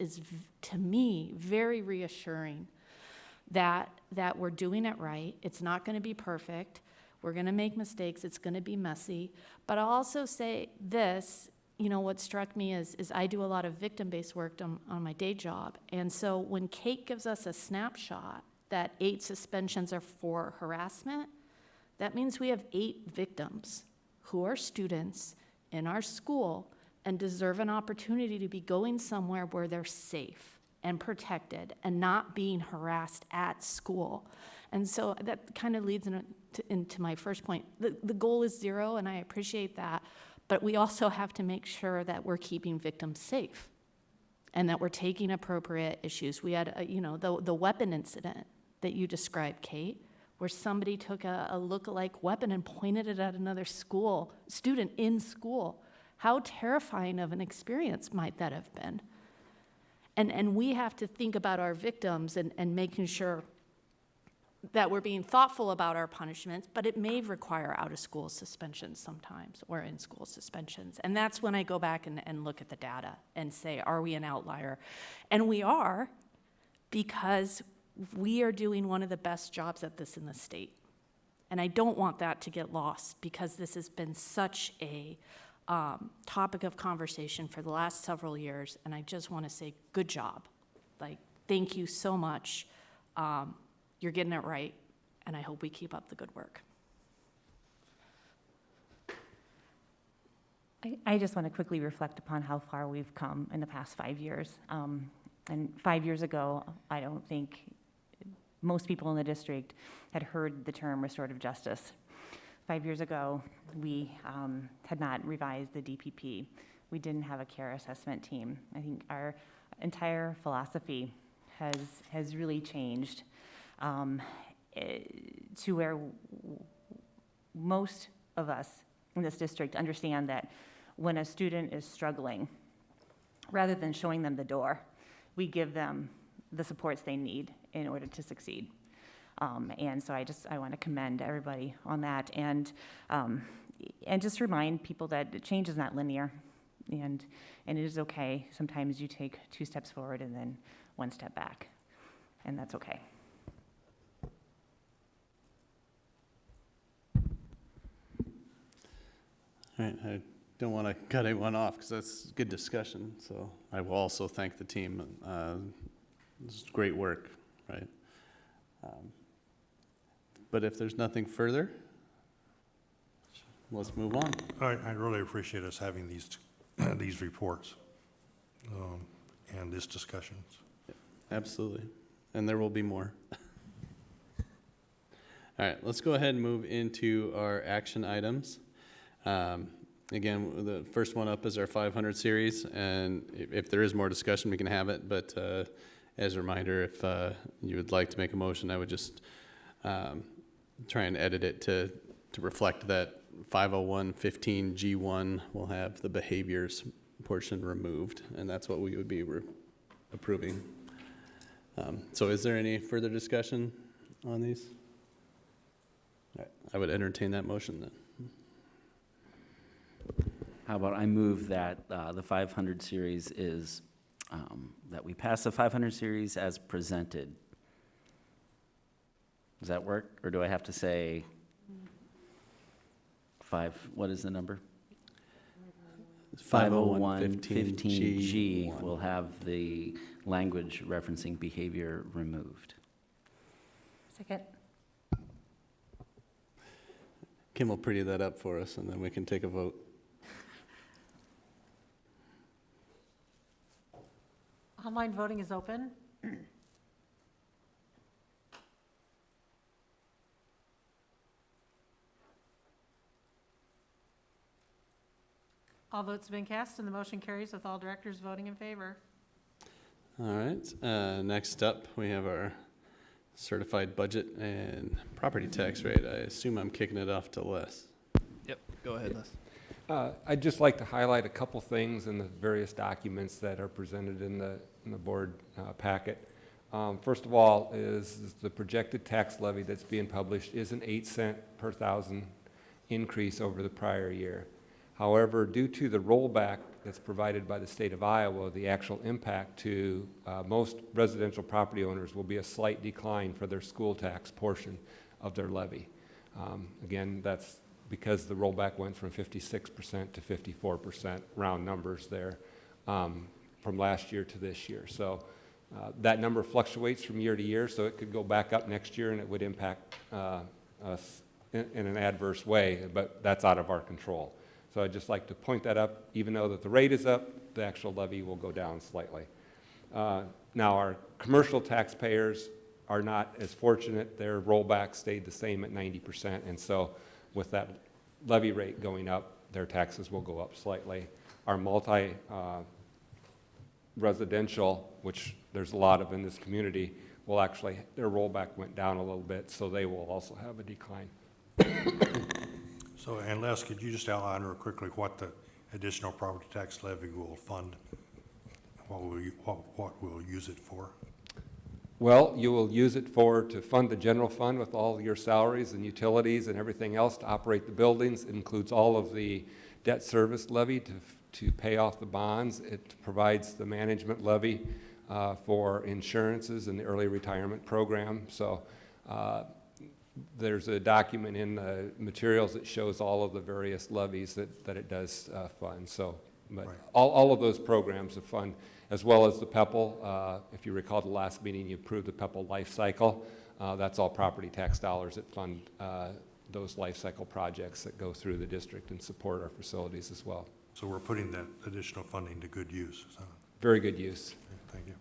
to me, very reassuring that we're doing it right. It's not going to be perfect. We're going to make mistakes. It's going to be messy. But I'll also say this, what struck me is I do a lot of victim-based work on my day job. And so when Kate gives us a snapshot that 8 suspensions are for harassment, that means we have 8 victims who are students in our school and deserve an opportunity to be going somewhere where they're safe and protected and not being harassed at school. And so that kind of leads into my first point. The goal is 0, and I appreciate that, but we also have to make sure that we're keeping victims safe and that we're taking appropriate issues. We had, the weapon incident that you described, Kate, where somebody took a look-alike weapon and pointed it at another student in school. How terrifying of an experience might that have been? And we have to think about our victims and making sure that we're being thoughtful about our punishments, but it may require out-of-school suspensions sometimes, or in-school suspensions. And that's when I go back and look at the data and say, are we an outlier? And we are, because we are doing one of the best jobs at this in the state. And I don't want that to get lost, because this has been such a topic of conversation for the last several years, and I just want to say good job. Thank you so much. You're getting it right, and I hope we keep up the good work. I just want to quickly reflect upon how far we've come in the past 5 years. And 5 years ago, I don't think most people in the district had heard the term restorative justice. 5 years ago, we had not revised the DPP. We didn't have a care assessment team. I think our entire philosophy has really changed to where most of us in this district understand that when a student is struggling, rather than showing them the door, we give them the supports they need in order to succeed. And so I want to commend everybody on that, and just remind people that change is not linear, and it is okay. Sometimes you take 2 steps forward and then 1 step back, and that's okay. All right, I don't want to cut anyone off because that's good discussion. So I will also thank the team. This is great work, right? But if there's nothing further, let's move on. I really appreciate us having these these reports and this discussions. Absolutely. And there will be more. All right, let's go ahead and move into our action items. Again, the first one up is our 500 series, and if there is more discussion, we can have it, but as a reminder, if you would like to make a motion, I would just try and edit it to reflect that 501.15G1 will have the behaviors portion removed, and that's what we would be approving. So is there any further discussion on these? All right, I would entertain that motion then. How about I move that the 500 series is, that we pass the 500 series as presented. Does that work? Or do I have to say what is the number? 501.15G will have the language referencing behavior removed. Second. Kim will pretty that up for us, and then we can take a vote. Online voting is open. All votes have been cast, and the motion carries with all directors voting in favor. All right, next up, we have our certified budget and property tax rate. I assume I'm kicking it off to Les. Yep, go ahead, Les. I'd just like to highlight a couple things in the various documents that are presented in the board packet. First of all is the projected tax levy that's being published is an 8 cent per thousand increase over the prior year. However, due to the rollback that's provided by the state of Iowa, the actual impact to most residential property owners will be a slight decline for their school tax portion of their levy. Again, that's because the rollback went from 56% to 54%, round numbers there, from last year to this year. So that number fluctuates from year to year, so it could go back up next year and it would impact us in an adverse way, but that's out of our control. So I'd just like to point that up. Even though that the rate is up, the actual levy will go down slightly. Now, our commercial taxpayers are not as fortunate. Their rollback stayed the same at 90%, and so with that levy rate going up, their taxes will go up slightly. Our multi-residential, which there's a lot of in this community, will actually, their rollback went down a little bit, so they will also have a decline. So, and Les, could you just outline real quickly what the additional property tax levy will fund? What we'll use it for? Well, you will use it to fund the general fund with all your salaries and utilities and everything else to operate the buildings. It includes all of the debt service levy to pay off the bonds. It provides the management levy for insurances and the early retirement program. So there's a document in the materials that shows all of the various levies that it does fund. So, but right. all of those programs are fund, as well as the PEPL. If you recall the last meeting, you approved the PEPL life cycle. That's all property tax dollars that fund those life cycle projects that go through the district and support our facilities as well. So we're putting that additional funding to good use. So. Very good use. Okay, thank you.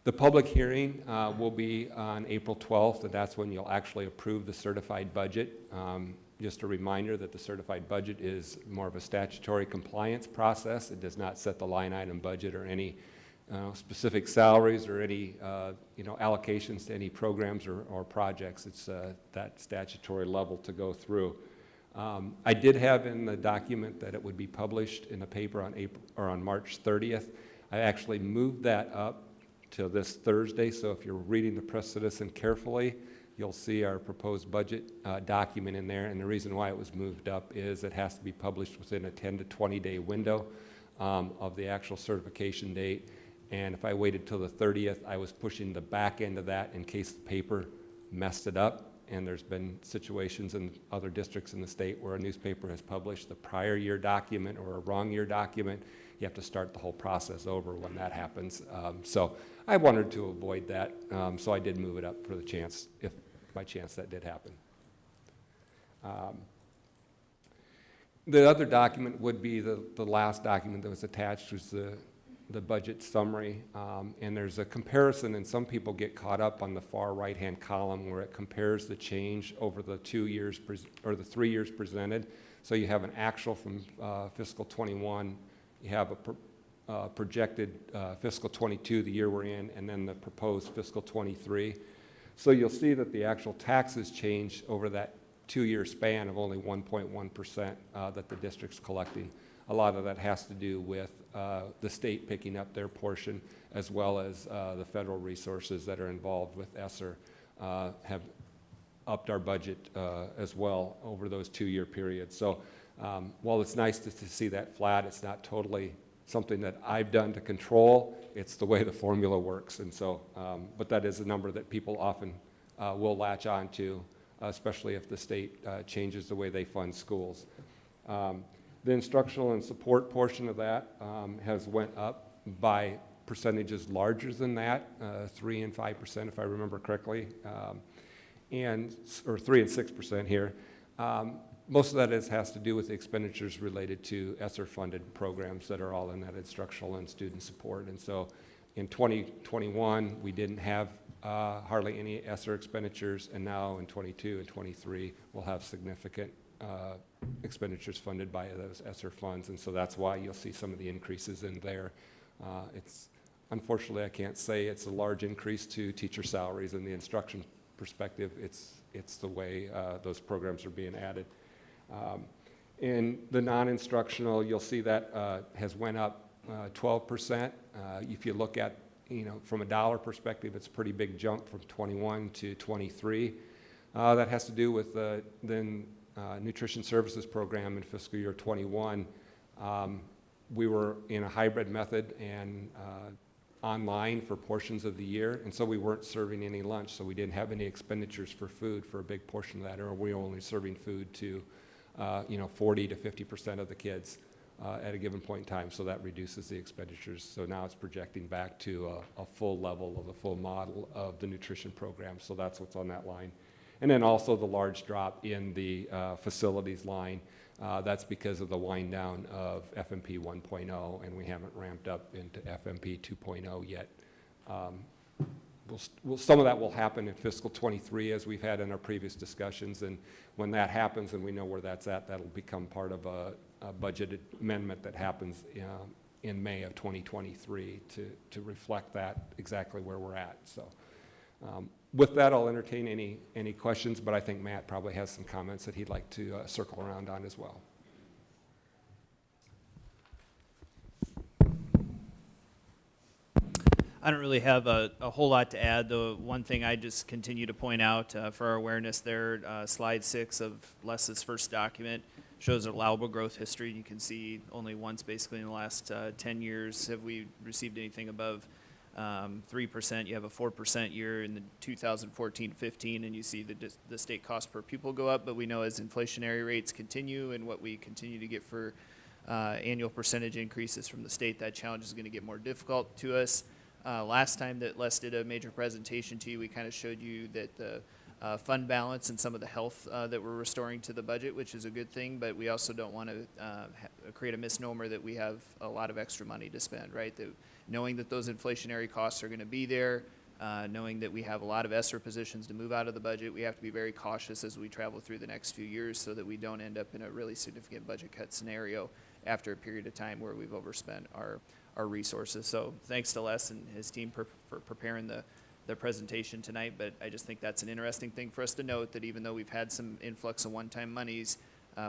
The public hearing will be on April 12th, and that's when you'll actually approve the certified budget. Just a reminder that the certified budget is more of a statutory compliance process. It does not set the line item budget or any specific salaries or any, allocations to any programs or projects. It's that statutory level to go through. I did have in the document that it would be published in the paper on March 30th. I actually moved that up to this Thursday, so if you're reading the Press Citizen carefully, you'll see our proposed budget document in there, and the reason why it was moved up is it has to be published within a 10 to 20 day window of the actual certification date, and if I waited till the 30th, I was pushing the back end of that in case the paper messed it up. And there's been situations in other districts in the state where a newspaper has published the prior year document or a wrong year document. You have to start the whole process over when that happens. So I wanted to avoid that, so I did move it up for the chance, if by chance that did happen. The other document would be the last document that was attached, was the budget summary, and there's a comparison, and some people get caught up on the far right-hand column where it compares the change over the 2 years or the 3 years presented. So you have an actual from fiscal 21, you have a projected fiscal 22, the year we're in, and then the proposed fiscal 23. So you'll see that the actual taxes change over that 2-year span of only 1.1% that the district's collecting. A lot of that has to do with the state picking up their portion, as well as the federal resources that are involved with ESSER have upped our budget as well over those 2-year periods. So while it's nice to see that flat, it's not totally something that I've done to control. It's the way the formula works. And so, but that is a number that people often will latch on to, especially if the state changes the way they fund schools. The instructional and support portion of that has went up by percentages larger than that, 3 and 5% if I remember correctly, or 3 and 6% here. Most of that has to do with the expenditures related to ESSER-funded programs that are all in that instructional and student support. And so in 2021, we didn't have hardly any ESSER expenditures, and now in 22 and 23, we'll have significant expenditures funded by those ESSER funds, and so that's why you'll see some of the increases in there. It's unfortunately, I can't say it's a large increase to teacher salaries in the instruction perspective. It's the way those programs are being added. In the non-instructional, you'll see that has went up 12%. If you look at, from a dollar perspective, it's a pretty big jump from 21 to 23. That has to do with the nutrition services program in fiscal year 21. We were in a hybrid method and online for portions of the year, and so we weren't serving any lunch, so we didn't have any expenditures for food for a big portion of that, or we were only serving food to 40 to 50% of the kids at a given point in time, so that reduces the expenditures. So now it's projecting back to a full level of the full model of the nutrition program, so that's what's on that line. And then also the large drop in the facilities line. That's because of the wind down of FMP 1.0, and we haven't ramped up into FMP 2.0 yet. Some of that will happen in fiscal 23, as we've had in our previous discussions, and when that happens and we know where that's at, that'll become part of a budget amendment that happens in May of 2023 to reflect that exactly where we're at. So. With that, I'll entertain any questions, but I think Matt probably has some comments that he'd like to circle around on as well. I don't really have a whole lot to add. The one thing I just continue to point out for our awareness there, slide 6 of Les's first document shows allowable growth history. You can see only once basically in the last 10 years have we received anything above 3%. You have a 4% year in the 2014-15, and you see the state cost per pupil go up, but we know as inflationary rates continue and what we continue to get for annual percentage increases from the state, that challenge is going to get more difficult to us. Last time that Les did a major presentation to you, we kind of showed you that the fund balance and some of the health that we're restoring to the budget, which is a good thing, but we also don't want to create a misnomer that we have a lot of extra money to spend, right? Knowing that those inflationary costs are going to be there, knowing that we have a lot of ESSER positions to move out of the budget, we have to be very cautious as we travel through the next few years so that we don't end up in a really significant budget cut scenario. after a period of time where we've overspent our resources. So thanks to Les and his team for preparing the presentation tonight, but I just think that's an interesting thing for us to note, that even though we've had some influx of one-time monies,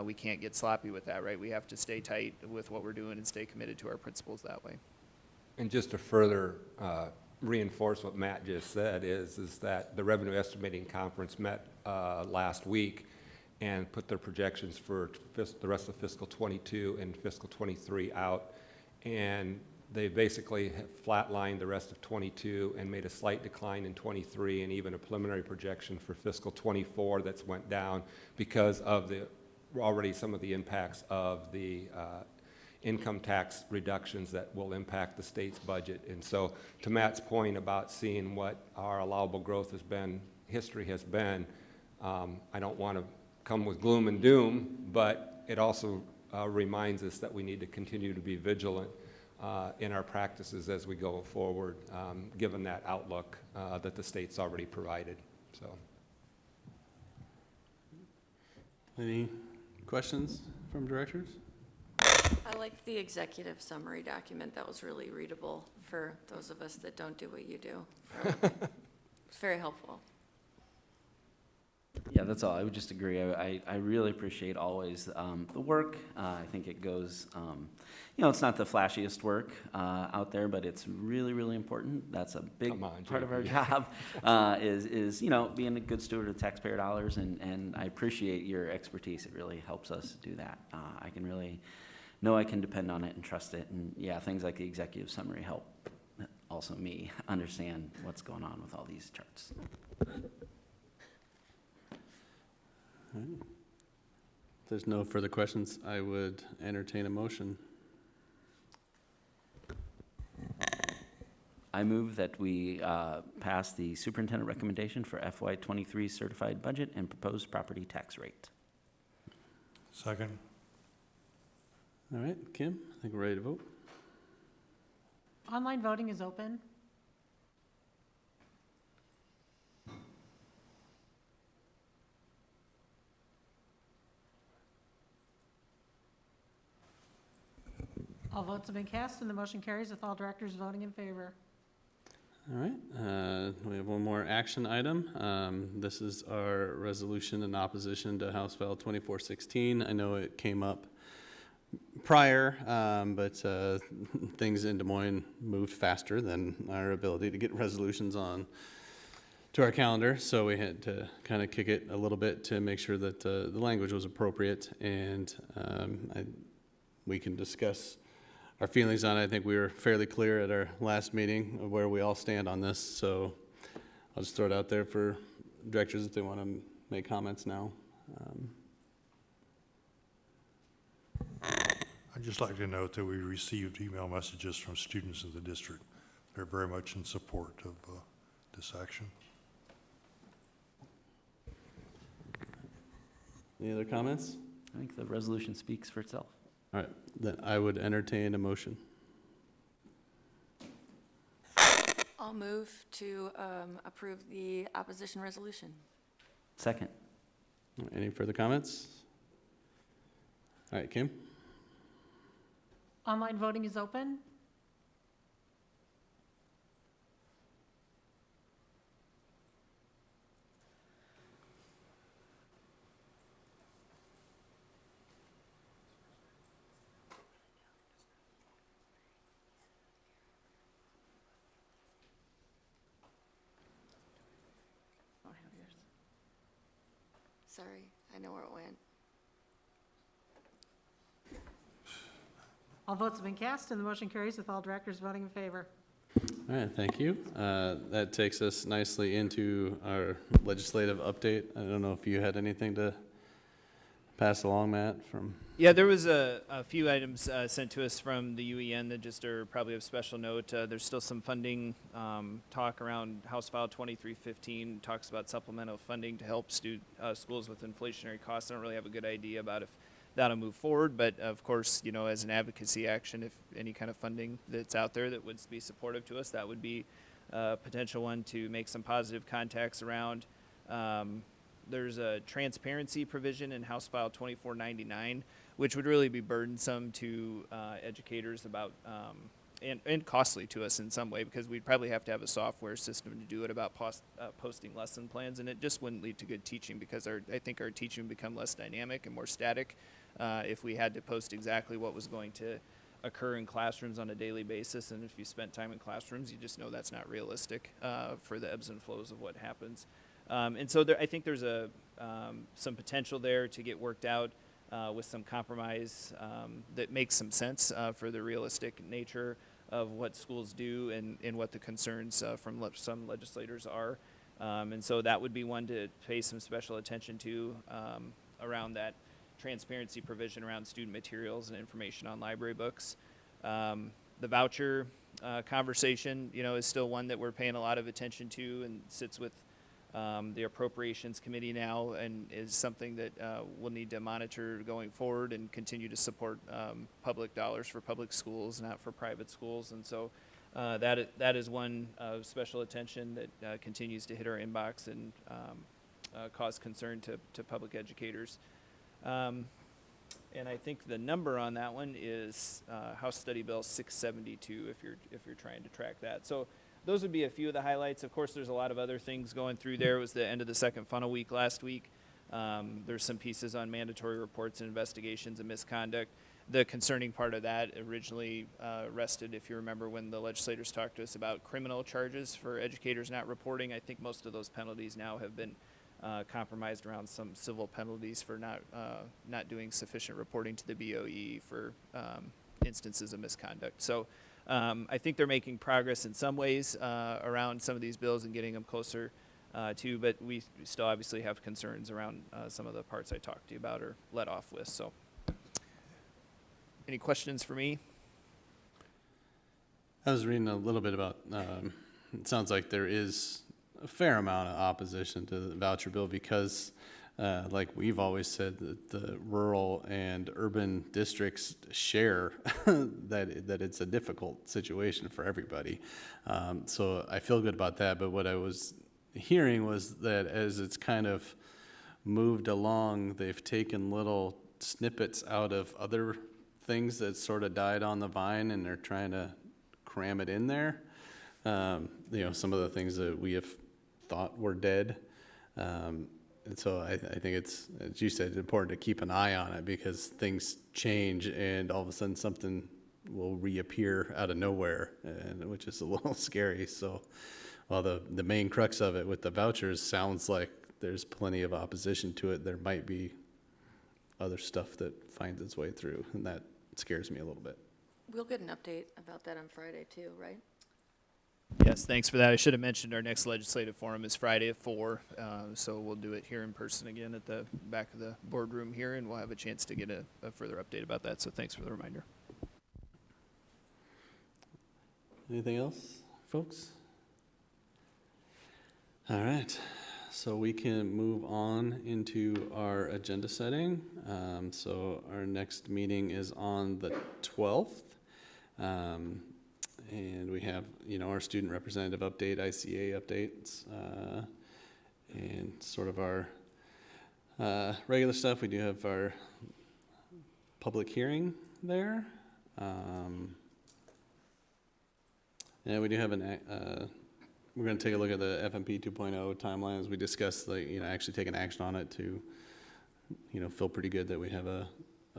we can't get sloppy with that, right? We have to stay tight with what we're doing and stay committed to our principles that way. And just to further reinforce what Matt just said is that the Revenue Estimating Conference met last week and put their projections for the rest of fiscal 22 and fiscal 23 out. And they basically have flatlined the rest of 22 and made a slight decline in 23, and even a preliminary projection for fiscal 24 that's went down because of already some of the impacts of the income tax reductions that will impact the state's budget. And so to Matt's point about seeing what our allowable growth has been, history has been, I don't want to come with gloom and doom, but it also reminds us that we need to continue to be vigilant in our practices as we go forward, given that outlook that the state's already provided. So, Any questions from directors? I liked the executive summary document. That was really readable for those of us that don't do what you do. It's very helpful. Yeah, that's all. I would just agree. I really appreciate always the work. I think it goes, it's not the flashiest work out there, but it's really, really important. That's a big part of our job, is being a good steward of taxpayer dollars, and I appreciate your expertise. It really helps us do that. I can really know I can depend on it and trust it, and yeah, things like the executive summary help also me understand what's going on with all these charts. All right. If there's no further questions, I would entertain a motion. I move that we pass the superintendent recommendation for FY23 certified budget and proposed property tax rate. Second. All right, Kim, I think we're ready to vote. Online voting is open. All votes have been cast, and the motion carries with all directors voting in favor. All right, we have one more action item. This is our resolution in opposition to House File 2416. I know it came up prior, but things in Des Moines moved faster than our ability to get resolutions on to our calendar, so we had to kind of kick it a little bit to make sure that the language was appropriate, and we can discuss our feelings on it. I think we were fairly clear at our last meeting of where we all stand on this, so I'll just throw it out there for directors if they want to make comments now. I'd just like to note that we received email messages from students in the district. They're very much in support of this action. Any other comments? I think the resolution speaks for itself. All right, then I would entertain a motion. I'll move to approve the opposition resolution. Second. Any further comments? All right, Kim? Online voting is open. Sorry, I know where it went. All votes have been cast, and the motion carries with all directors voting in favor. All right, thank you. That takes us nicely into our legislative update. I don't know if you had anything to pass along, Matt, from... Yeah, there was a few items sent to us from the UEN that just are probably of special note. There's still some funding talk around House File 2315, talks about supplemental funding to help schools with inflationary costs. I don't really have a good idea about if that'll move forward, but of course, as an advocacy action, if any kind of funding that's out there that would be supportive to us, that would be a potential one to make some positive contacts around. There's a transparency provision in House File 2499 which would really be burdensome to educators about, and costly to us in some way, because we'd probably have to have a software system to do it about posting lesson plans, and it just wouldn't lead to good teaching, because I think our teaching would become less dynamic and more static if we had to post exactly what was going to occur in classrooms on a daily basis. And if you spent time in classrooms, you just know that's not realistic for the ebbs and flows of what happens. And so I think there's some potential there to get worked out with some compromise that makes some sense for the realistic nature of what schools do and what the concerns from some legislators are. And so that would be one to pay some special attention to around that transparency provision around student materials and information on library books. The voucher conversation, is still one that we're paying a lot of attention to, and sits with the Appropriations Committee now, and is something that we'll need to monitor going forward and continue to support public dollars for public schools, not for private schools. And so that is one of special attention that continues to hit our inbox and cause concern to public educators. And I think the number on that one is House Study Bill 672, if you're trying to track that. So those would be a few of the highlights. Of course, there's a lot of other things going through there. It was the end of the second funnel week last week. There's some pieces on mandatory reports and investigations and misconduct. The concerning part of that originally rested, if you remember, when the legislators talked to us about criminal charges for educators not reporting. I think most of those penalties now have been compromised around some civil penalties for not doing sufficient reporting to the BOE for instances of misconduct. So I think they're making progress in some ways around some of these bills and getting them closer to, but we still obviously have concerns around some of the parts I talked to you about or let off with. So any questions for me? I was reading a little bit about, it sounds like there is a fair amount of opposition to the voucher bill because, like we've always said, that the rural and urban districts share that it's a difficult situation for everybody. So I feel good about that. But what I was hearing was that as it's kind of moved along, they've taken little snippets out of other things that sort of died on the vine, and they're trying to cram it in there. Some of the things that we have thought were dead. And so I think it's, as you said, important to keep an eye on it because things change and all of a sudden something will reappear out of nowhere, which is a little scary. So while the main crux of it with the vouchers sounds like there's plenty of opposition to it, there might be other stuff that finds its way through, and that scares me a little bit. We'll get an update about that on Friday too, right? Yes, thanks for that. I should have mentioned our next legislative forum is Friday at 4, so we'll do it here in person again at the back of the boardroom here, and we'll have a chance to get a further update about that, so thanks for the reminder. Anything else, folks? All right, so we can move on into our agenda setting. So our next meeting is on the 12th. And we have, our student representative update, ICA updates, and sort of our regular stuff. We do have our public hearing there. And we do have we're going to take a look at the FMP 2.0 timeline as we discuss, actually taking action on it to, feel pretty good that we have a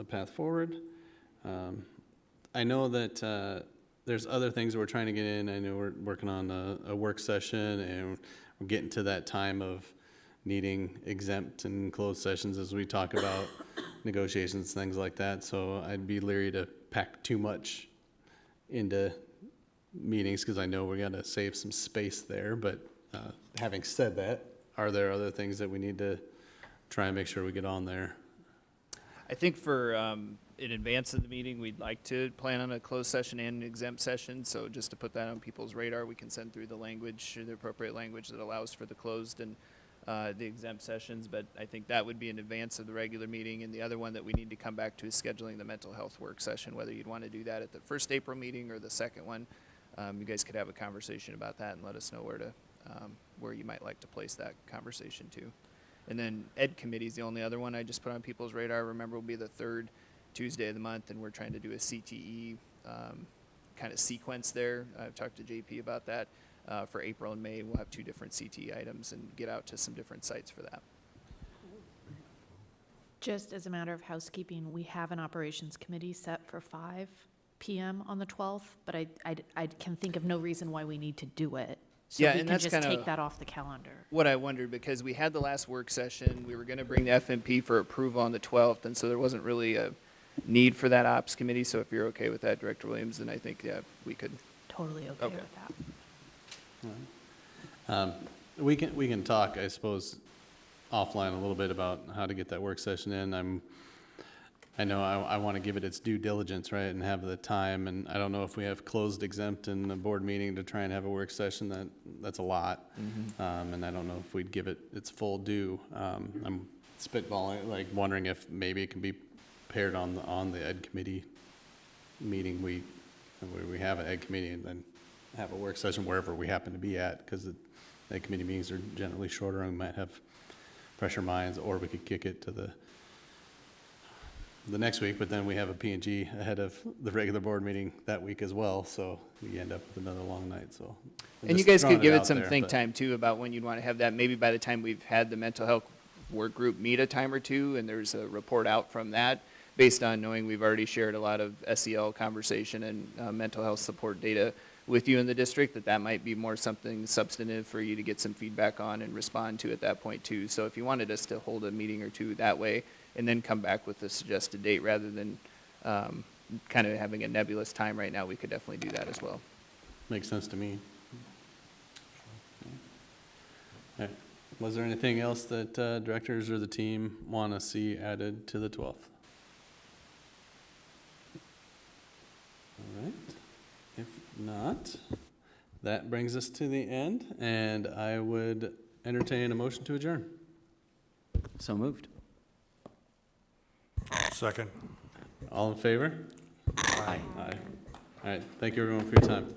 path forward. I know that there's other things that we're trying to get in. I know we're working on a work session, and we're getting to that time of needing exempt and closed sessions as we talk about negotiations, things like that. So I'd be leery to pack too much into meetings because I know we got to save some space there. But having said that, are there other things that we need to try and make sure we get on there? I think for in advance of the meeting, we'd like to plan on a closed session and an exempt session. So just to put that on people's radar, we can send through the language, the appropriate language that allows for the closed and the exempt sessions. But I think that would be in advance of the regular meeting. And the other one that we need to come back to is scheduling the mental health work session, whether you'd want to do that at the first April meeting or the second one. You guys could have a conversation about that and let us know where you might like to place that conversation to. And then Ed Committee is the only other one I just put on people's radar. Remember, will be the third Tuesday of the month, and we're trying to do a CTE kind of sequence there. I've talked to JP about that. For April and May, we'll have 2 different CTE items and get out to some different sites for that. Just as a matter of housekeeping, we have an operations committee set for 5 p.m. on the 12th, but I can think of no reason why we need to do it. So Yeah, we and can that's just kinda take that off the calendar. What I wondered, because we had the last work session, we were going to bring the FMP for approval on the 12th, and so there wasn't really a need for that ops committee. So if you're okay with that, Director Williams, then I think, yeah, we could. Totally okay Okay. with that. We can talk, I suppose, offline a little bit about how to get that work session in. I know I want to give it its due diligence, right, and have the time, and I don't know if we have closed exempt in a board meeting to try and have a work session, that's a lot. And I don't know if we'd give it its full due. I'm spitballing, like wondering if maybe it can be paired on the ed committee meeting where we have an ed committee and then have a work session wherever we happen to be at, because the ed committee meetings are generally shorter and we might have fresher minds, or we could kick it to the next week, but then we have a P&G ahead of the regular board meeting that week as well, so we end up with another long night, so. I'm And you just guys throwing could give it out some there, think but- time too about when you'd want to have that. Maybe by the time we've had the mental health work group meet a time or two, and there's a report out from that, based on knowing we've already shared a lot of SEL conversation and mental health support data with you in the district, that might be more something substantive for you to get some feedback on and respond to at that point too. So if you wanted us to hold a meeting or two that way, and then come back with a suggested date rather than kind of having a nebulous time right now, we could definitely do that as well. Makes sense to me. All right. Was there anything else that directors or the team want to see added to the 12th? All right. If not, that brings us to the end, and I would entertain a motion to adjourn. So moved. Second. All in favor? Aye. Aye. All right. Thank you, everyone, for your time.